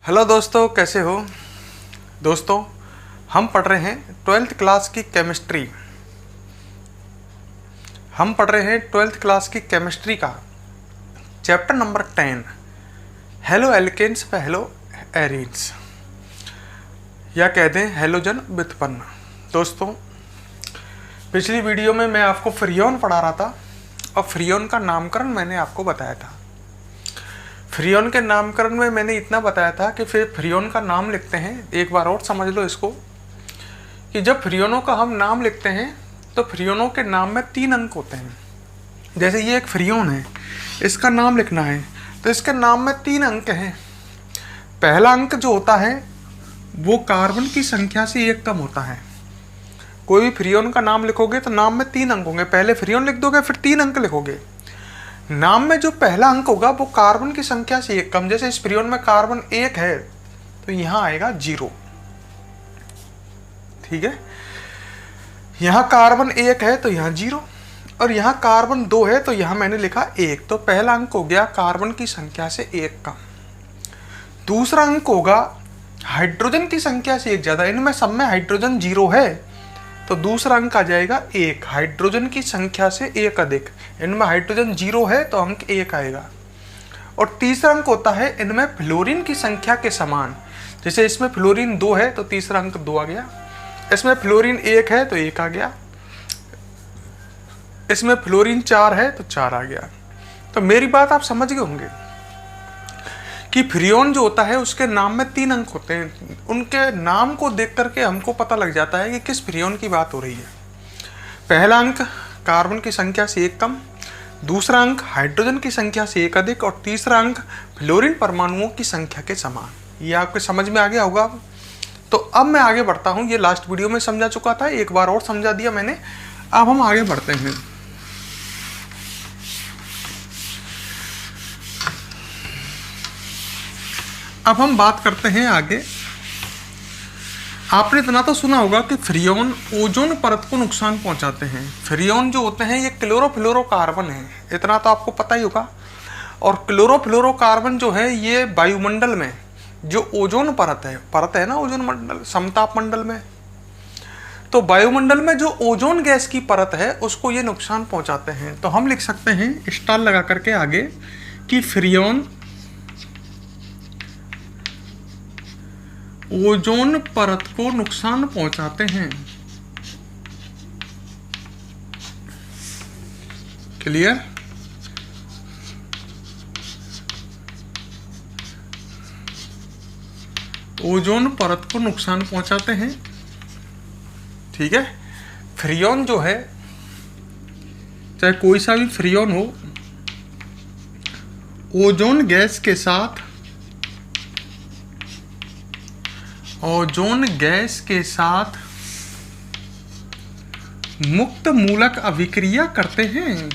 Hello दोस्तों, कैसे हो दोस्तों। हम पढ़ रहे हैं 12th क्लास की केमिस्ट्री। हम पढ़ रहे हैं 12th क्लास की केमिस्ट्री का चैप्टर नंबर 10 हेलो एल्केन्स व हेलो एरीन्स, या कह दें हेलोजन व्युत्पन्न। दोस्तों, पिछली वीडियो में मैं आपको फ्रियोन पढ़ा रहा था और फ्रियोन का नामकरण मैंने आपको बताया था। फ्रियोन के नामकरण में मैंने इतना बताया था कि फिर फ्रियोन का नाम लिखते हैं, एक बार और समझ लो इसको, कि जब फ्रियोनों का हम नाम लिखते हैं तो फ्रियोनों के नाम में 3 अंक होते हैं। जैसे ये एक फ्रियोन है, इसका नाम लिखना है तो इसके नाम में 3 अंक हैं। पहला अंक जो होता है वो कार्बन की संख्या से 1 कम होता है। कोई भी फ्रियोन का नाम लिखोगे तो नाम में 3 अंक होंगे। पहले फ्रियोन लिख दोगे, फिर 3 अंक लिखोगे। नाम में जो पहला अंक होगा वो कार्बन की संख्या से 1 कम। जैसे इस फ्रियोन में कार्बन 1 है तो यहां आएगा 0। ठीक है, यहां कार्बन 1 है तो यहां 0, और यहां कार्बन 2 है तो यहां मैंने लिखा 1। तो पहला अंक हो गया कार्बन की संख्या से 1 कम। दूसरा अंक होगा हाइड्रोजन की संख्या से 1 ज्यादा। इनमें सब में हाइड्रोजन 0 है तो दूसरा अंक आ जाएगा 1। हाइड्रोजन की संख्या से 1 अधिक। इनमें हाइड्रोजन 0 है तो अंक 1 आएगा। और तीसरा अंक होता है इनमें फ्लोरीन की संख्या के समान। जैसे इसमें फ्लोरीन 2 है तो तीसरा अंक 2 आ गया। इसमें फ्लोरीन 1 है तो 1 आ गया। इसमें फ्लोरीन 4 है तो 4 आ गया। तो मेरी बात आप समझ गए होंगे कि फ्रियोन जो होता है उसके नाम में 3 अंक होते हैं। उनके नाम को देख करके हमको पता लग जाता है कि किस फ्रियोन की बात हो रही है। पहला अंक कार्बन की संख्या से 1 कम, दूसरा अंक हाइड्रोजन की संख्या से 1 अधिक, और तीसरा अंक फ्लोरीन परमाणुओं की संख्या के समान। ये आपके समझ में आ गया होगा। तो अब मैं आगे बढ़ता हूँ। ये लास्ट वीडियो में समझा चुका था, एक बार और समझा दिया मैंने। अब हम आगे बढ़ते हैं। अब हम बात करते हैं आगे। आपने इतना तो सुना होगा कि फ्रियोन ओजोन परत को नुकसान पहुंचाते हैं। फ्रियोन जो होते हैं ये क्लोरोफ्लोरोकार्बन है, इतना तो आपको पता ही होगा। और क्लोरोफ्लोरोकार्बन जो है ये वायुमंडल में जो ओजोन परत है ना, ओजोन मंडल, समताप मंडल में, तो वायुमंडल में जो ओजोन गैस की परत है उसको ये नुकसान पहुंचाते हैं। तो हम लिख सकते हैं स्टार लगा करके आगे कि फ्रियोन ओजोन परत को नुकसान पहुंचाते हैं। क्लियर? ओजोन परत को नुकसान पहुंचाते हैं। ठीक है, फ्रियोन जो है, चाहे कोई सा भी फ्रियोन हो, ओजोन गैस के साथ मुक्त मूलक अभिक्रिया करते हैं।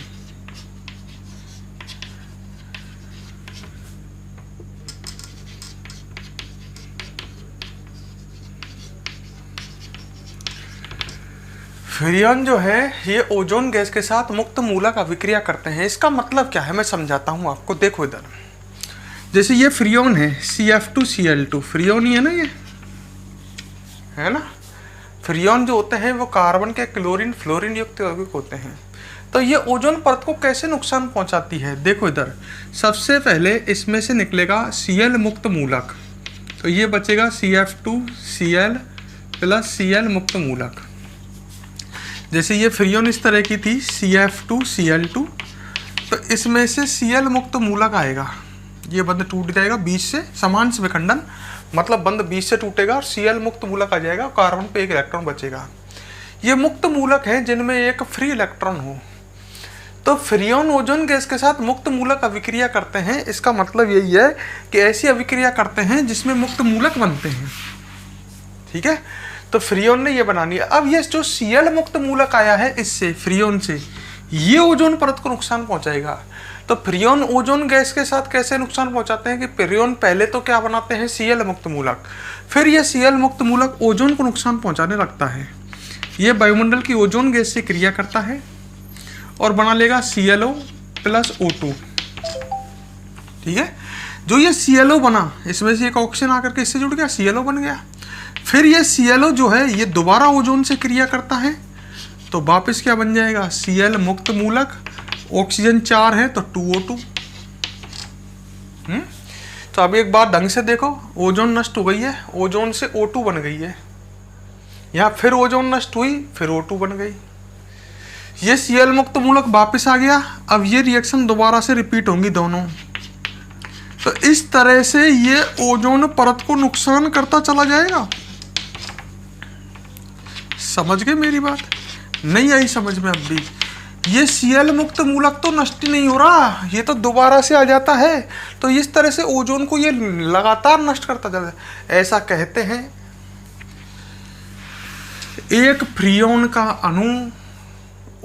फ्रियोन जो है ये ओजोन गैस के साथ मुक्त मूलक अभिक्रिया करते हैं। इसका मतलब क्या है मैं समझाता हूं आपको। देखो इधर, जैसे ये फ्रियोन है CF2Cl2, फ्रियोन ही है ना, ये है ना। फ्रियोन जो होते हैं वो कार्बन के क्लोरीन फ्लोरीन युक्त यौगिक होते हैं। तो ये ओजोन परत को कैसे नुकसान पहुंचाती है? देखो इधर, सबसे पहले इसमें से निकलेगा Cl मुक्त मूलक, तो ये बचेगा CF2Cl प्लस Cl मुक्त मूलक। जैसे ये फ्रियोन इस तरह की थी CF2Cl2, तो इसमें से Cl मुक्त मूलक आएगा। ये बंद टूट जाएगा बीच से, समान से विखंडन, मतलब बंद बीच से टूटेगा और Cl मुक्त मूलक आ जाएगा। कार्बन पे 1 इलेक्ट्रॉन बचेगा। ये मुक्त मूलक है जिनमें एक फ्री इलेक्ट्रॉन हो। तो फ्रियोन ओजोन गैस के साथ मुक्त मूलक अभिक्रिया करते हैं। इसका मतलब यही है कि ऐसी अभिक्रिया करते हैं जिसमें मुक्त मूलक बनते हैं। ठीक है, तो फ्रियोन ने ये बनानी है। अब ये जो Cl मुक्त मूलक आया है इससे, फ्रियोन से, ये ओजोन परत को नुकसान पहुंचाएगा। तो फ्रियोन ओजोन गैस के साथ कैसे नुकसान पहुंचाते हैं कि फ्रियोन पहले तो क्या बनाते हैं, Cl मुक्त मूलक, फिर ये Cl मुक्त मूलक ओजोन को नुकसान पहुंचाने लगता है। ये वायुमंडल की ओजोन गैस से क्रिया करता है और बना लेगा ClO प्लस O2। ठीक है, जो ये ClO बना, इसमें से एक ऑक्सीजन आकर के इससे जुड़ गया, ClO बन गया। फिर ये ClO जो है ये दोबारा ओजोन से क्रिया करता है, तो वापस क्या बन जाएगा, Cl मुक्त मूलक, ऑक्सीजन 4 है तो 2O2। तो अब एक बात ढंग से देखो, ओजोन नष्ट हो गई है, ओजोन से O2 बन गई है, यहाँ फिर ओजोन नष्ट हुई, फिर O2 बन गई, ये Cl मुक्त मूलक वापस आ गया। अब ये रिएक्शन दोबारा से रिपीट होंगी दोनों, तो इस तरह से ये ओजोन परत को नुकसान करता चला जाएगा। समझ गए मेरी बात? नहीं आई समझ में अब भी? ये Cl मुक्त मूलक तो नष्ट ही नहीं हो रहा, ये तो दोबारा से आ जाता है, तो इस तरह से ओजोन को ये लगातार नष्ट करता जाता है। ऐसा कहते हैं एक फ्रियोन का अणु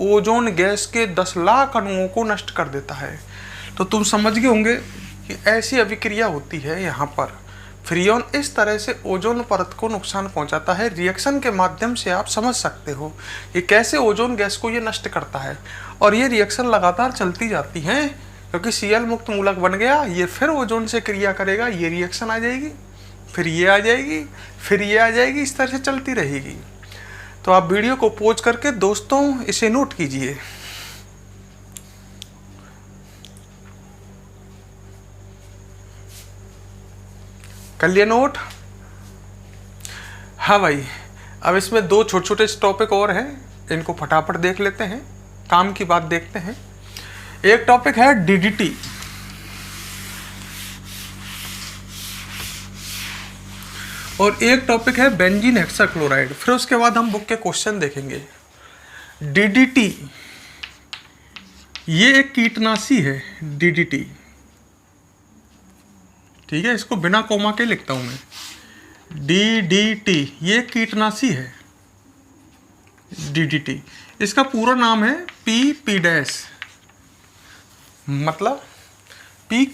ओजोन गैस के 10 लाख अणुओं को नष्ट कर देता है। तो तुम समझ गए होंगे कि ऐसी अभिक्रिया होती है यहाँ पर। फ्रियोन इस तरह से ओजोन परत को नुकसान पहुंचाता है। रिएक्शन के माध्यम से आप समझ सकते हो कि कैसे ओजोन गैस को ये नष्ट करता है, और ये रिएक्शन लगातार चलती जाती हैं, क्योंकि Cl मुक्त मूलक बन गया, ये फिर ओजोन से क्रिया करेगा, ये रिएक्शन आ जाएगी, फिर ये आ जाएगी, फिर ये आ जाएगी, इस तरह से चलती रहेगी। तो आप वीडियो को पॉज करके दोस्तों इसे नोट कीजिए। कर लिया नोट? हाँ भाई, अब इसमें 2 छोटे छोटे टॉपिक और हैं, इनको फटाफट देख लेते हैं, काम की बात देखते हैं। एक टॉपिक है DDT, और एक टॉपिक है बेंजीन हेक्साक्लोराइड। फिर उसके बाद हम बुक के क्वेश्चन देखेंगे। DDT ये एक कीटनाशी है, DDT, ठीक है, इसको बिना कोमा के लिखता हूं मैं, DDT ये कीटनाशी है, DDT। इसका पूरा नाम है PP-, मतलब P,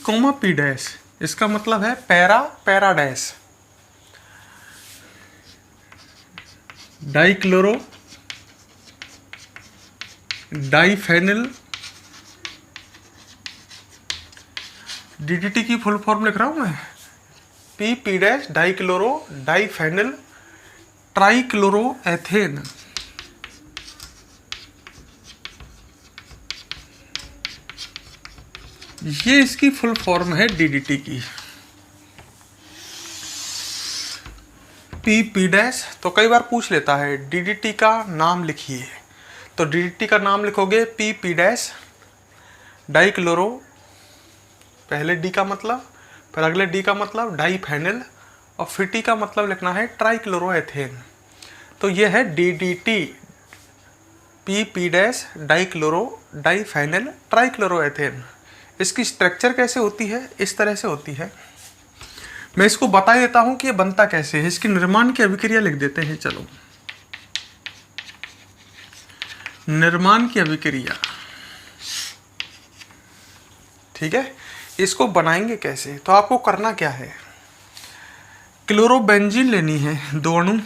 इसका मतलब है para dash, dichloro diphenyl. DDT की फुल फॉर्म लिख रहा हूं मैं, PP- डाइक्लोरो डाइफेनिल ट्राइक्लोरोएथेन। ये इसकी फुल फॉर्म है DDT की। PP-, तो कई बार पूछ लेता है DDT का नाम लिखिए, तो DDT का नाम लिखोगे PP- डाइक्लोरो, पहले D का मतलब, फिर अगले D का मतलब डाइफेनिल, और फिर T का मतलब लिखना है ट्राइक्लोरोएथेन। तो ये है DDT, PP- डाइक्लोरो डाइफेनिल ट्राइक्लोरोएथेन। इसकी स्ट्रक्चर कैसे होती है? इस तरह से होती है। मैं इसको बता देता हूं कि ये बनता कैसे है, इसकी निर्माण की अभिक्रिया लिख देते हैं। चलो, निर्माण की अभिक्रिया, ठीक है। इसको बनाएंगे कैसे? तो आपको करना क्या है, क्लोरोबेंजीन लेनी है, 2 अणु,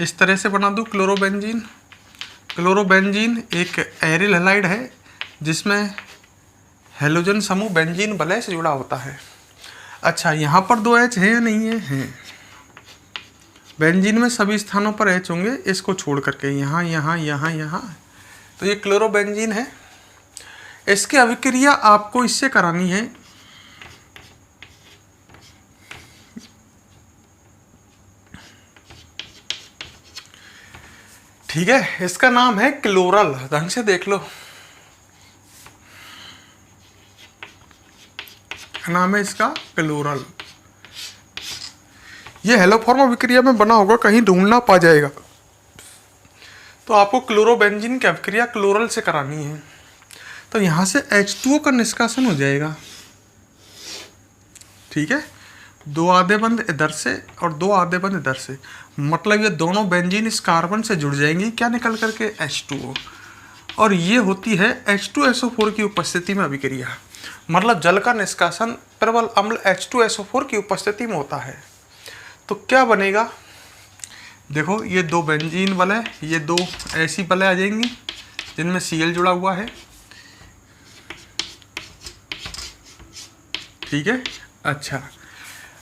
इस तरह से बना दूं क्लोरोबेंजीन। क्लोरोबेंजीन एक एरिल हैलाइड है जिसमें हेलोजन समूह बेंजीन वलय से जुड़ा होता है। अच्छा, यहाँ पर 2 H है या नहीं है? हैं। बेंजीन में सभी स्थानों पर H होंगे, इसको छोड़ करके यहाँ यहाँ यहाँ यहाँ, तो ये क्लोरोबेंजीन है। इसकी अभिक्रिया आपको इससे करानी है, ठीक है। इसका नाम है क्लोरल, ढंग से देख लो, नाम है इसका क्लोरल। ये हेलोफॉर्म अभिक्रिया में बना होगा, कहीं ढूंढना पा जाएगा। तो आपको क्लोरोबेंजीन की अभिक्रिया क्लोरल से करानी है, तो यहाँ से H2O का निष्कासन हो जाएगा, ठीक है। 2 आधे बंद इधर से और 2 आधे बंद इधर से, मतलब ये दोनों बेंजीन इस कार्बन से जुड़ जाएंगी, क्या निकल करके H2O, और ये होती है H2SO4 की उपस्थिति में अभिक्रिया, मतलब जल का निष्कासन प्रबल अम्ल H2SO4 की उपस्थिति में होता है। तो क्या बनेगा, देखो ये 2 बेंजीन वलय, ये 2 ऐसी वलय आ जाएंगी जिनमें Cl जुड़ा हुआ है, ठीक है। अच्छा,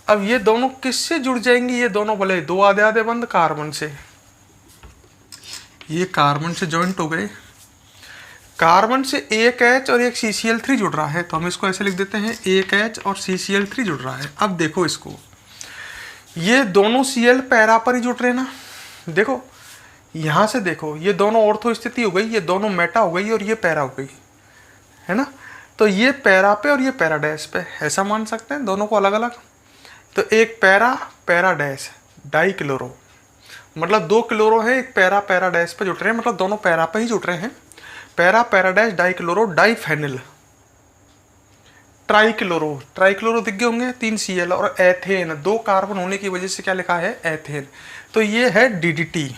अब ये दोनों किससे जुड़ जाएंगे? ये दोनों बोले दो आधे आधे बंद कार्बन से, ये कार्बन से जॉइंट हो गए। कार्बन से एक H और एक CCl3 जुड़ रहा है, तो हम इसको ऐसे लिख देते हैं, एक H और CCl3 जुड़ रहा है। अब देखो इसको, ये दोनों Cl पैरा पर ही जुड़ रहे हैं ना। देखो यहाँ से देखो, ये दोनों ऑर्थो स्थिति हो गई, ये दोनों मेटा हो गई और ये पैरा हो गई, है ना। तो ये पैरा पे और ये पैरा डैश पे, ऐसा मान सकते हैं दोनों को अलग अलग। तो एक para para dash die chloro, मतलब दो क्लोरो है, एक पैरा पैरा डैश पे जुड़ रहे हैं, मतलब दोनों पैरा पे ही जुड़ रहे हैं। Para para dash die chloro diphenyl trichloro, trichloro दिख गए होंगे, 3 Cl और एथेन, 2 कार्बन होने की वजह से क्या लिखा है? एथेन। तो ये है DDT।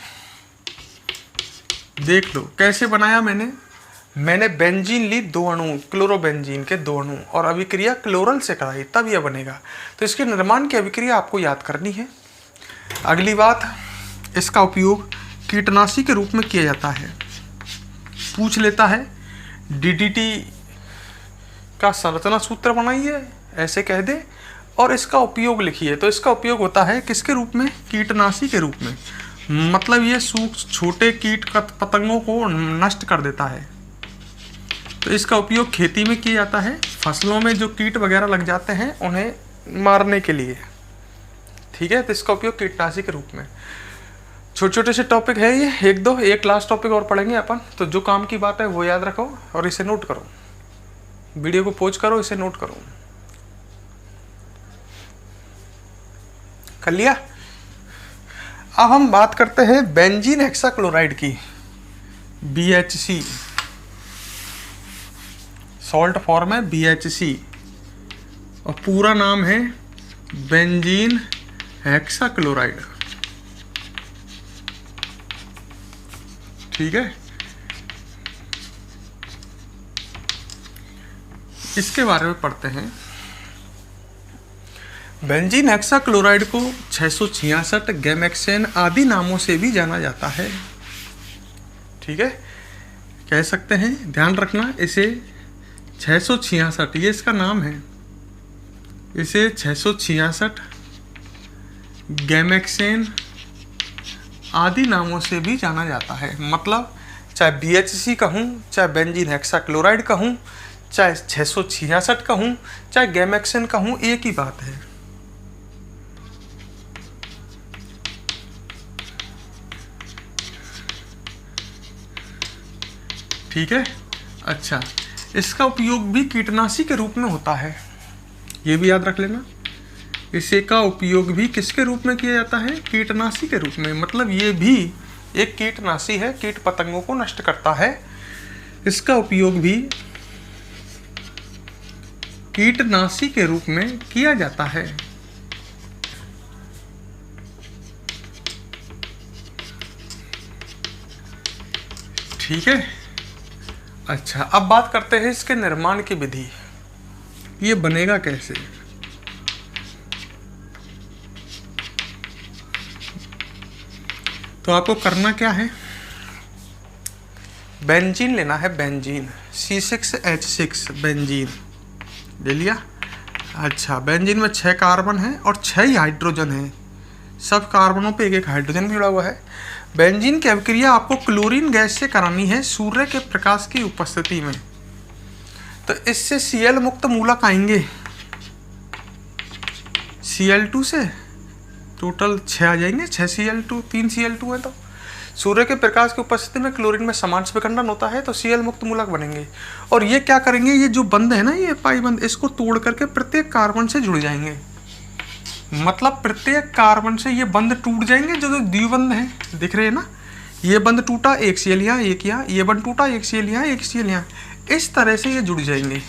देख लो कैसे बनाया मैंने बेंजीन ली 2 अणु, क्लोरोबेंजीन के 2 अणु, और अभिक्रिया क्लोरल से कराई, तब यह बनेगा। तो इसके निर्माण की अभिक्रिया आपको याद करनी है। अगली बात, इसका उपयोग कीटनाशी के रूप में किया जाता है। पूछ लेता है DDT का संरचना सूत्र बनाइए, ऐसे कह दे, और इसका उपयोग लिखिए। तो इसका उपयोग होता है किसके रूप में? कीटनाशी के रूप में। मतलब ये सूक्ष्म छोटे कीट पतंगों को नष्ट कर देता है। तो इसका उपयोग खेती में किया जाता है, फसलों में जो कीट वगैरह लग जाते हैं उन्हें मारने के लिए, ठीक है। तो इसका उपयोग कीटनाशी के रूप में। छोटे छोटे से टॉपिक है ये, एक दो, एक लास्ट टॉपिक और पढ़ेंगे अपन। तो जो काम की बात है वो याद रखो और इसे नोट करो, वीडियो को पॉज करो, इसे नोट करो। कर लिया? अब हम बात करते हैं बेंजीन हेक्साक्लोराइड की, BHC, सॉल्ट फॉर्म है BHC और पूरा नाम है बेंजीन हेक्साक्लोराइड, ठीक है। इसके बारे में पढ़ते हैं। बेंजीन हेक्साक्लोराइड को 666 गैमेक्सेन आदि नामों से भी जाना जाता है, ठीक है, कह सकते हैं। ध्यान रखना, इसे 666, ये इसका नाम है, इसे 666 गैमेक्सेन आदि नामों से भी जाना जाता है। मतलब चाहे BHC कहूँ, चाहे बेंजीन हेक्साक्लोराइड कहूँ, चाहे 666 कहूँ, चाहे गैमेक्सेन कहूँ, एक ही बात है। ठीक है। अच्छा, इसका उपयोग भी कीटनाशी के रूप में होता है, ये भी याद रख लेना। इसे का उपयोग भी किसके रूप में किया जाता है? कीटनाशी के रूप में। मतलब ये भी एक कीटनाशी है, कीट पतंगों को नष्ट करता है। इसका उपयोग भी कीटनाशी के रूप में किया जाता है। ठीक है। अच्छा, अब बात करते हैं इसके निर्माण की विधि, ये बनेगा कैसे। तो आपको करना क्या है, बेंजीन लेना है, बेंजीन C6H6 बेंजीन ले लिया। अच्छा, बेंजीन में 6 कार्बन है और 6 ही हाइड्रोजन है, सब कार्बनों पे एक एक हाइड्रोजन भी जुड़ा हुआ है। बेंजीन की अभिक्रिया आपको क्लोरीन गैस से करानी है सूर्य के प्रकाश की उपस्थिति में। तो इससे Cl मुक्त मूलक आएंगे, Cl2 से टोटल 6 आ जाएंगे, 6 Cl2, 3 Cl2 है। तो सूर्य के प्रकाश की उपस्थिति में क्लोरीन में समांश विखंडन होता है, तो Cl मुक्त मूलक बनेंगे। और ये क्या करेंगे, ये जो बंध है ना, ये पाई बंध, इसको तोड़ करके प्रत्येक कार्बन से जुड़ जाएंगे। मतलब प्रत्येक कार्बन से ये बंध टूट जाएंगे, जो द्विबंध है, दिख रहे हैं ना, ये बंध टूटा, एक Cl यहाँ, एक यहाँ, ये बंध टूटा, एक Cl यहाँ, एक Cl यहाँ, इस तरह से ये जुड़ जाएंगे।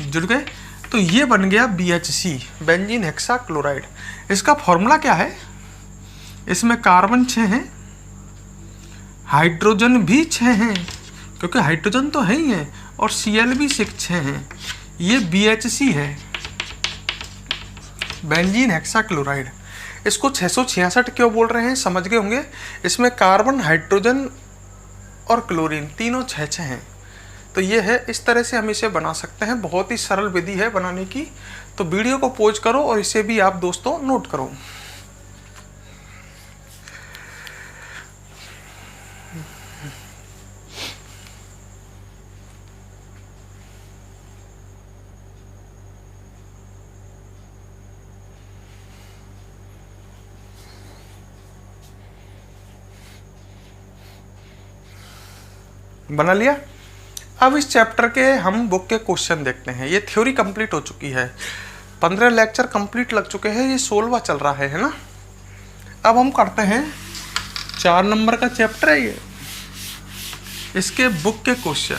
जुड़ गए, तो ये बन गया BHC, बेंजीन हेक्साक्लोराइड। इसका फॉर्मूला क्या है, इसमें कार्बन 6 हैं, हाइड्रोजन भी 6 हैं, क्योंकि हाइड्रोजन तो है ही है, और Cl भी 6 हैं। ये BHC है, बेंजीन हेक्साक्लोराइड। इसको 666 क्यों बोल रहे हैं, समझ गए होंगे। इसमें कार्बन, हाइड्रोजन और क्लोरीन तीनों 6 हैं, तो ये है, इस तरह से हम इसे बना सकते हैं। बहुत ही सरल विधि है बनाने की। तो वीडियो को पॉज करो और इसे भी आप दोस्तों नोट करो। बना लिया। अब इस चैप्टर के हम बुक के क्वेश्चन देखते हैं। ये थ्योरी कंप्लीट हो चुकी है, 15 लेक्चर कंप्लीट लग चुके हैं, ये 16वां चल रहा है ना। अब हम करते हैं 4 नंबर का चैप्टर है ये, इसके बुक के क्वेश्चन।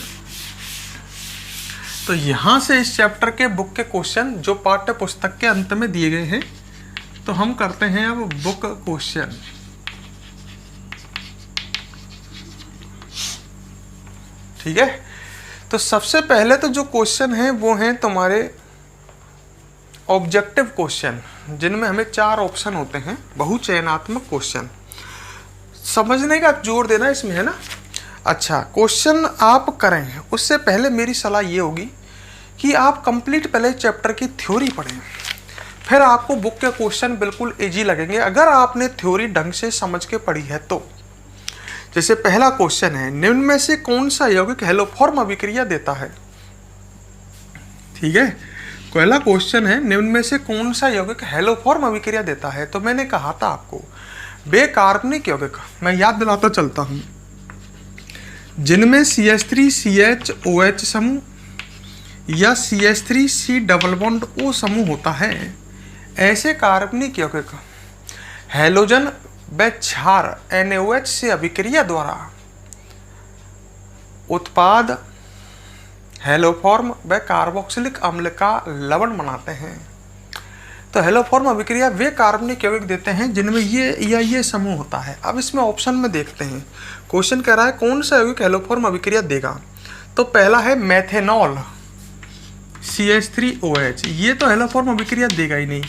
तो यहाँ से इस चैप्टर के बुक के क्वेश्चन जो पाठ्य पुस्तक के अंत में दिए गए हैं, तो हम करते हैं अब बुक क्वेश्चन। ठीक है। तो सबसे पहले तो जो क्वेश्चन है वो हैं तुम्हारे ऑब्जेक्टिव क्वेश्चन, जिनमें हमें 4 ऑप्शन होते हैं, बहुचयनात्मक क्वेश्चन। समझने का जोर देना इसमें है ना। अच्छा, क्वेश्चन आप करें उससे पहले मेरी सलाह ये होगी कि आप कंप्लीट पहले चैप्टर की थ्योरी पढ़ें, फिर आपको बुक के क्वेश्चन बिल्कुल इजी लगेंगे अगर आपने थ्योरी ढंग से समझ के पढ़ी है तो। जैसे पहला क्वेश्चन है, निम्न में से कौन सा यौगिक हेलोफॉर्म अभिक्रिया देता है। ठीक है, पहला क्वेश्चन है, निम्न में से कौन सा यौगिक हेलोफॉर्म अभिक्रिया देता है। तो मैंने कहा था आपको बेकार्बनिक यौगिक, मैं याद दिलाता चलता हूं, जिनमें CH3CHOH समूह या CH3C डबल बॉन्ड O समूह होता है, ऐसे कार्बनिक यौगिक हैलोजन व क्षार NaOH से अभिक्रिया द्वारा उत्पाद हेलोफॉर्म व कार्बोक्सिलिक अम्ल का लवण बनाते हैं। तो हेलोफॉर्म अभिक्रिया वे कार्बनिक यौगिक देते हैं जिनमें ये या ये समूह होता है। अब इसमें ऑप्शन में देखते हैं, क्वेश्चन कह रहा है कौन सा यौगिक हेलोफॉर्म अभिक्रिया देगा। तो पहला है मेथेनॉल CH3OH, ये तो हेलोफॉर्म अभिक्रिया देगा ही नहीं,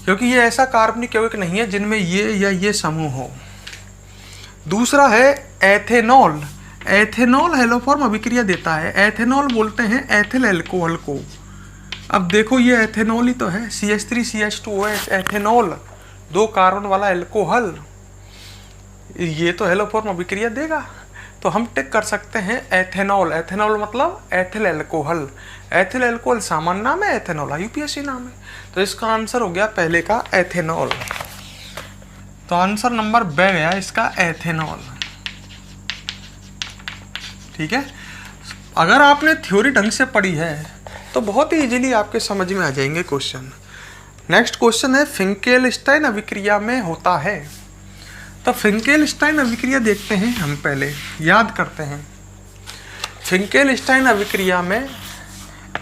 क्योंकि ये ऐसा कार्बनिक यौगिक नहीं है जिनमें ये या ये समूह हो। दूसरा है एथेनॉल, एथेनॉल हेलोफॉर्म अभिक्रिया देता है। एथेनॉल बोलते हैं एथिल अल्कोहल को। अब देखो ये एथेनॉल ही तो है, CH3CH2OH एथेनॉल, 2 कार्बन वाला अल्कोहल, ये तो हेलोफॉर्म अभिक्रिया देगा। तो हम टिक कर सकते हैं एथेनॉल। एथेनॉल मतलब एथिल अल्कोहल, एथिल अल्कोहल सामान्य नाम है, एथेनॉल UPSC नाम है। तो इसका आंसर हो गया पहले का एथेनॉल। तो आंसर नंबर ब गया इसका एथेनॉल। ठीक है, अगर आपने थ्योरी ढंग से पढ़ी है तो बहुत ही इजीली आपके समझ में आ जाएंगे क्वेश्चन। नेक्स्ट क्वेश्चन है, फिंकेलस्टाइन अभिक्रिया में होता है। तो फिंकेलस्टाइन अभिक्रिया देखते हैं, हम पहले याद करते हैं। फिंकेलस्टाइन अभिक्रिया में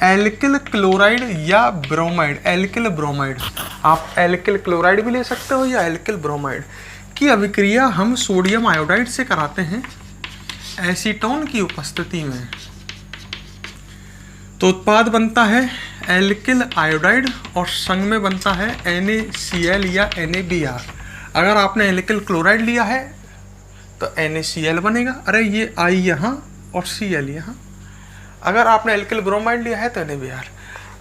एल्किल क्लोराइड या ब्रोमाइड, एल्किल ब्रोमाइड, आप एल्किल क्लोराइड भी ले सकते हो या एल्किल ब्रोमाइड की अभिक्रिया हम सोडियम आयोडाइड से कराते हैं एसीटोन की उपस्थिति में। तो उत्पाद बनता है एल्किल आयोडाइड और संग में बनता है NaCl या NaBr। अगर आपने एल्किल क्लोराइड लिया है तो NaCl बनेगा, अरे ये I यहाँ और Cl यहाँ। अगर आपने एल्किल ब्रोमाइड लिया है तो NaBr।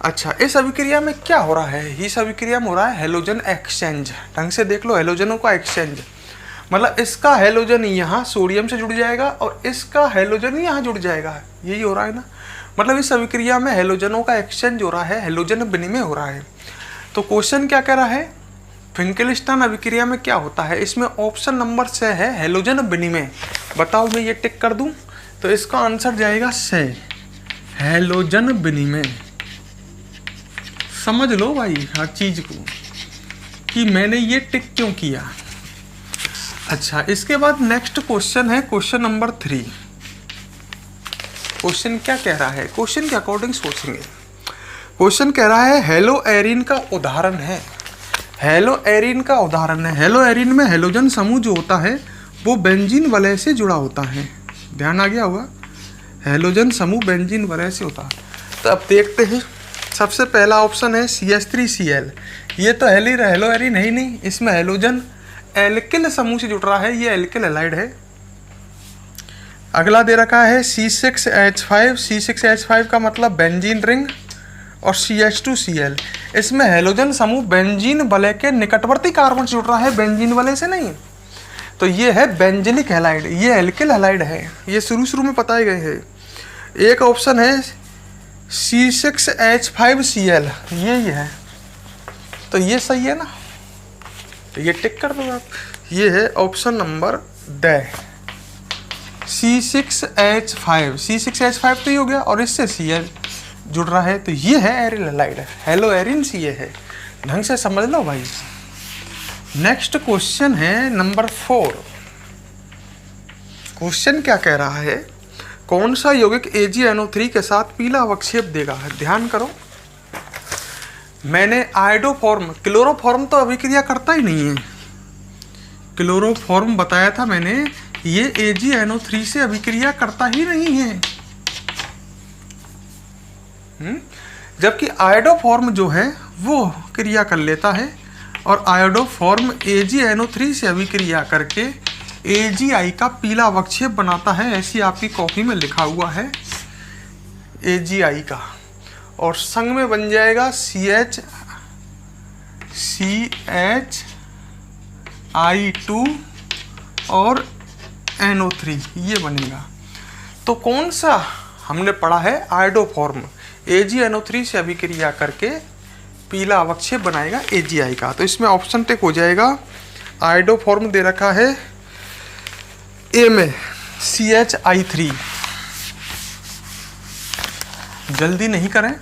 अच्छा, इस अभिक्रिया में क्या हो रहा है, इस अभिक्रिया में हो रहा है हेलोजन एक्सचेंज। ढंग से देख लो, हेलोजनों का एक्सचेंज, मतलब इसका हेलोजन यहाँ सोडियम से जुड़ जाएगा और इसका हेलोजन यहाँ जुड़ जाएगा, यही हो रहा है ना। मतलब इस अभिक्रिया में हेलोजनों का एक्सचेंज हो रहा है, हेलोजन विनिमय हो रहा है। तो क्वेश्चन क्या कह रहा है, फिंकेलस्टाइन अभिक्रिया में क्या होता है। इसमें ऑप्शन नंबर 6 है हेलोजन विनिमय। बताओ मैं ये टिक कर दूं तो इसका आंसर जाएगा 6, हेलोजन विनिमय। समझ लो भाई हर चीज को कि मैंने ये टिक क्यों किया। अच्छा, इसके बाद नेक्स्ट क्वेश्चन है क्वेश्चन नंबर 3। क्वेश्चन क्या कह रहा है, क्वेश्चन के अकॉर्डिंग सोचेंगे। क्वेश्चन कह रहा है हेलो एरिन का उदाहरण है। हेलो एरिन का उदाहरण है। हेलो एरिन में हेलोजन समूह जो होता है वो बेंजीन वलय से जुड़ा होता है। ध्यान आ गया होगा, हेलोजन समूह बेंजीन वलय से होता है। तो अब देखते हैं, सबसे पहला ऑप्शन है CH3Cl। ये तो हेलो एरिन है ही नहीं, इसमें हेलोजन एल्किल समूह से जुड़ रहा है, ये एल्किल हैलाइड है। अगला दे रखा है C6H5। C6H5 का मतलब बेंजीन रिंग और CH2Cl। इसमें हैलोजन समूह बेंजीन वलय के निकटवर्ती कार्बन से जुड़ रहा है, बेंजीन वलय से नहीं। तो ये है बेंजिलिक हैलाइड, ये एल्किल हैलाइड है, ये शुरू में बताए गए हैं। एक ऑप्शन है C6H5Cl, ये है, तो ये सही है ना, तो ये टिक कर दो आप। ये है ऑप्शन नंबर ड, C6H5। C6H5 तो ये हो गया और इससे Cl जुड़ रहा है, तो ये है एरिल हैलाइड, हेलो एरिन्स ये है, ढंग से समझ लो भाई। नेक्स्ट क्वेश्चन है नंबर 4। क्वेश्चन क्या कह रहा है, कौन सा यौगिक AgNO3 के साथ पीला अवक्षेप देगा। ध्यान करो, मैंने आयोडोफॉर्म, क्लोरोफॉर्म तो अभिक्रिया करता ही नहीं है, क्लोरोफॉर्म बताया था मैंने, ये AgNO3 से अभिक्रिया करता ही नहीं है। जबकि आयोडोफॉर्म जो है वो क्रिया कर लेता है, और आयोडोफॉर्म AgNO3 से अभिक्रिया करके AgI का पीला अवक्षेप बनाता है, ऐसी आपकी कॉपी में लिखा हुआ है AgI का, और संग में बन जाएगा CH2 और NO3, ये बनेगा। तो कौन सा हमने पढ़ा है, आयोडोफॉर्म AgNO3 से अभिक्रिया करके पीला अवक्षेप बनाएगा AgI का, तो इसमें ऑप्शन टिक हो जाएगा। आयोडोफॉर्म दे रखा है ए में CHI3, जल्दी नहीं करें,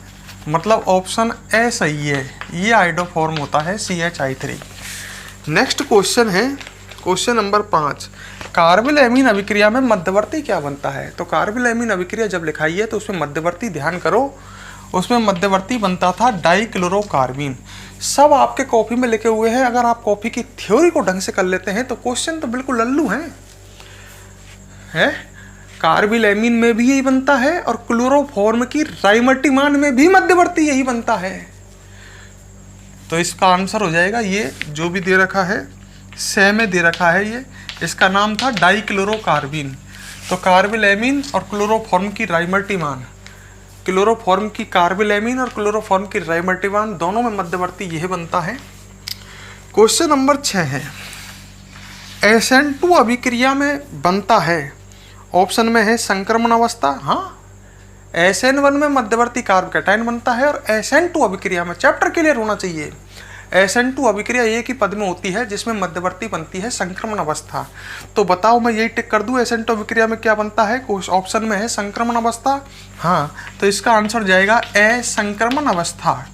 मतलब ऑप्शन ए सही है, ये आयोडोफॉर्म होता है CHI3। नेक्स्ट क्वेश्चन है क्वेश्चन नंबर 5। कार्बिल एमीन अभिक्रिया में मध्यवर्ती क्या बनता है। तो कार्बिल एमीन अभिक्रिया जब लिखाई है तो उसमें मध्यवर्ती, ध्यान करो, उसमें मध्यवर्ती बनता था डाइक्लोरोकार्बीन। सब आपके कॉपी में लिखे हुए हैं, अगर आप कॉपी की थ्योरी को ढंग से कर लेते हैं तो क्वेश्चन तो बिल्कुल लल्लू है। कार्बिल एमीन में भी यही बनता है और क्लोरोफॉर्म की राइमर्टिमान में भी मध्यवर्ती यही बनता है। तो इसका आंसर हो जाएगा ये जो भी दे रखा है, से में दे रखा है, ये इसका नाम था डाइक्लोरोकार्बीन। तो कार्बिल एमीन और क्लोरोफॉर्म की राइमर्टिमान, क्लोरोफॉर्म की कार्बिल एमीन और क्लोरोफॉर्म की राइमर्टिमान दोनों में मध्यवर्ती यह बनता है। क्वेश्चन नंबर 6 है, SN2 अभिक्रिया में बनता है, ऑप्शन में है संक्रमण अवस्था, हाँ, SN1 में मध्यवर्ती कार्ब कैटायन बनता है, और SN2 अभिक्रिया में, चैप्टर क्लियर होना चाहिए, SN2 अभिक्रिया एक ही पद में होती है जिसमें मध्यवर्ती बनती है संक्रमण अवस्था। तो बताओ मैं यही टिक कर दूं, SN2 अभिक्रिया में क्या बनता है, ऑप्शन में है संक्रमण अवस्था, हाँ, तो इसका आंसर जाएगा ए संक्रमण अवस्था।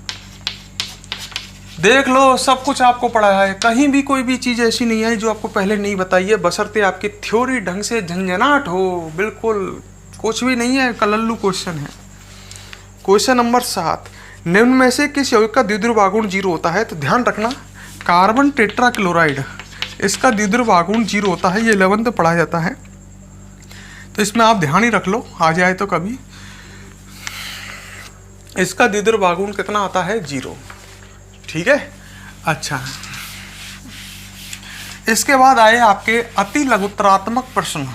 देख लो, सब कुछ आपको पढ़ा है, कहीं भी कोई भी चीज़ ऐसी नहीं है जो आपको पहले नहीं बताई है, बशर्ते आपकी थ्योरी ढंग से झंझनाट हो, बिल्कुल कुछ भी नहीं है, कलल्लू क्वेश्चन है। क्वेश्चन नंबर 7, निम्न में से किस यौगिक का द्विध्रुव आघूर्ण 0 होता है। तो ध्यान रखना, कार्बन टेट्राक्लोराइड, इसका द्विध्रुव आघूर्ण 0 होता है, ये 11th में पढ़ा जाता है, तो इसमें आप ध्यान ही रख लो, आ जाए तो कभी। इसका द्विध्रुव आघूर्ण कितना आता है, 0, ठीक है। अच्छा, इसके बाद आए आपके अति लघुत्तरात्मक प्रश्न।